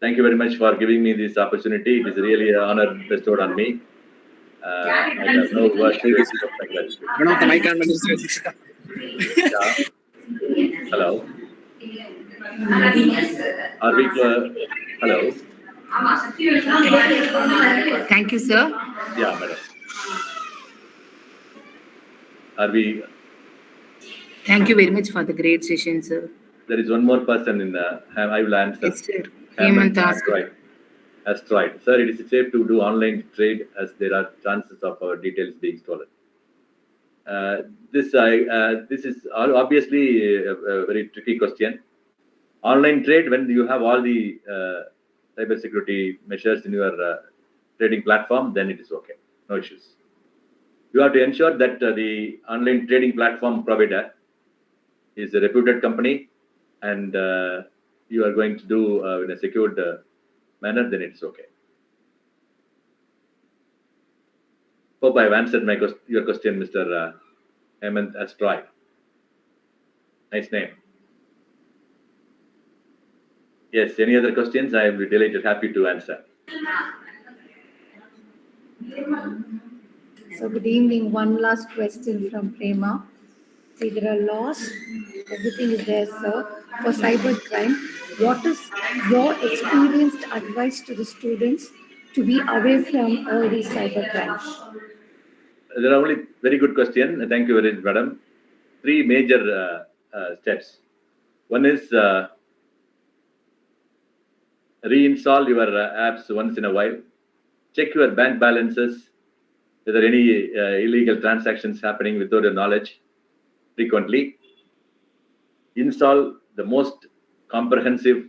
thank you very much for giving me this opportunity. It is really an honor bestowed on me. I have no words to express my gratitude. Yeah. Hello. Are we hello? Thank you, sir. Yeah, madam. Are we? Thank you very much for the great session, sir. There is one more person in the. I will answer. Yes, sir. Hemant Asteroid. Sir, it is safe to do online trade as there are chances of our details being stolen. This is obviously a very tricky question. Online trade, when you have all the cyber security measures in your trading platform, then it is okay. No issues. You have to ensure that the online trading platform provider is a reputed company, and you are going to do in a secured manner, then it's okay. Hope I have answered your question, Mr. Hemant Astroy. Nice name. Yes, any other questions? I will be delighted, happy to answer. So good evening. One last question from Prema. See, there are laws, everything is there, sir. For cybercrime, what is your experienced advice to the students to be away from all these cybercrimes? There are only very good questions. Thank you very much, madam. 3 major steps. One is reinstall your apps once in a while. Check your bank balances, whether any illegal transactions happening without your knowledge frequently. Install the most comprehensive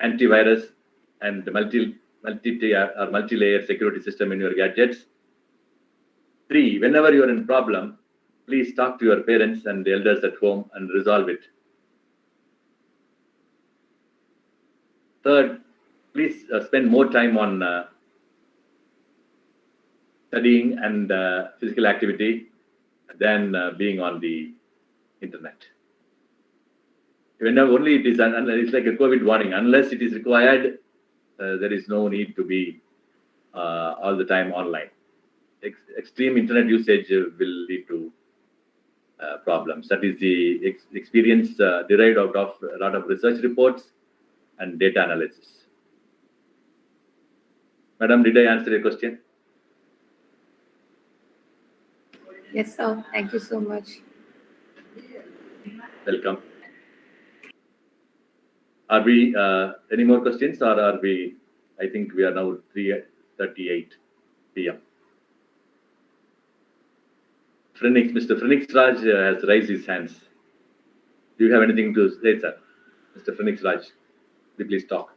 antivirus and multi-layer security system in your gadgets. 3, whenever you are in problem, please talk to your parents and the elders at home and resolve it. Third, please spend more time on studying and physical activity than being on the internet. Whenever only it is, it's like a COVID warning. Unless it is required, there is no need to be all the time online. Extreme internet usage will lead to problems. That is the experience derived out of a lot of research reports and data analysis. Madam, did I answer your question? Yes, sir. Thank you so much. Welcome. Are we any more questions, or are we? I think we are now 3:38 p.m. Mr. Phoenix Raj has raised his hands. Do you have anything to say, sir? Mr. Phoenix Raj, please talk.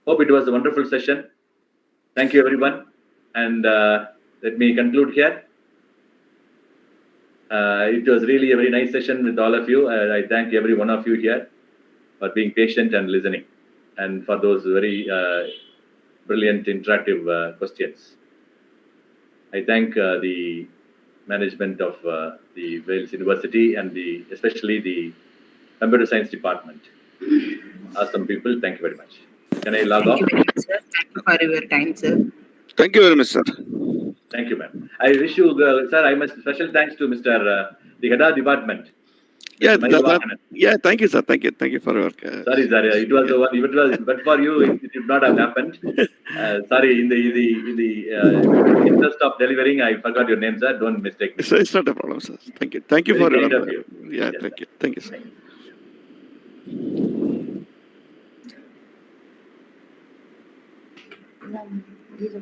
Hope it was a wonderful session. Thank you, everyone. And let me conclude here. It was really a very nice session with all of you. I thank every one of you here for being patient and listening, and for those very brilliant interactive questions. I thank the management of the Vels University and especially the Computer Science Department. Awesome people. Thank you very much. Can I log Thank off? you very much, sir. Thank you for your time, sir. Thank you very much, sir. Thank you, ma'am. I wish you, sir, I must special thanks to Mr. The head of department. Yeah, Mr. Mailavakan. yeah. Thank you, sir. Thank you for your. Sorry, sir. It was the one. It was, but for you, it did not have happened. Sorry, in the interest of delivering, I forgot your name, sir. Don't mistake me. It's not a problem, sir. Thank you. Thank you Very for kind your. of you. Yeah, Yes, thank you. Thank you, sir. These are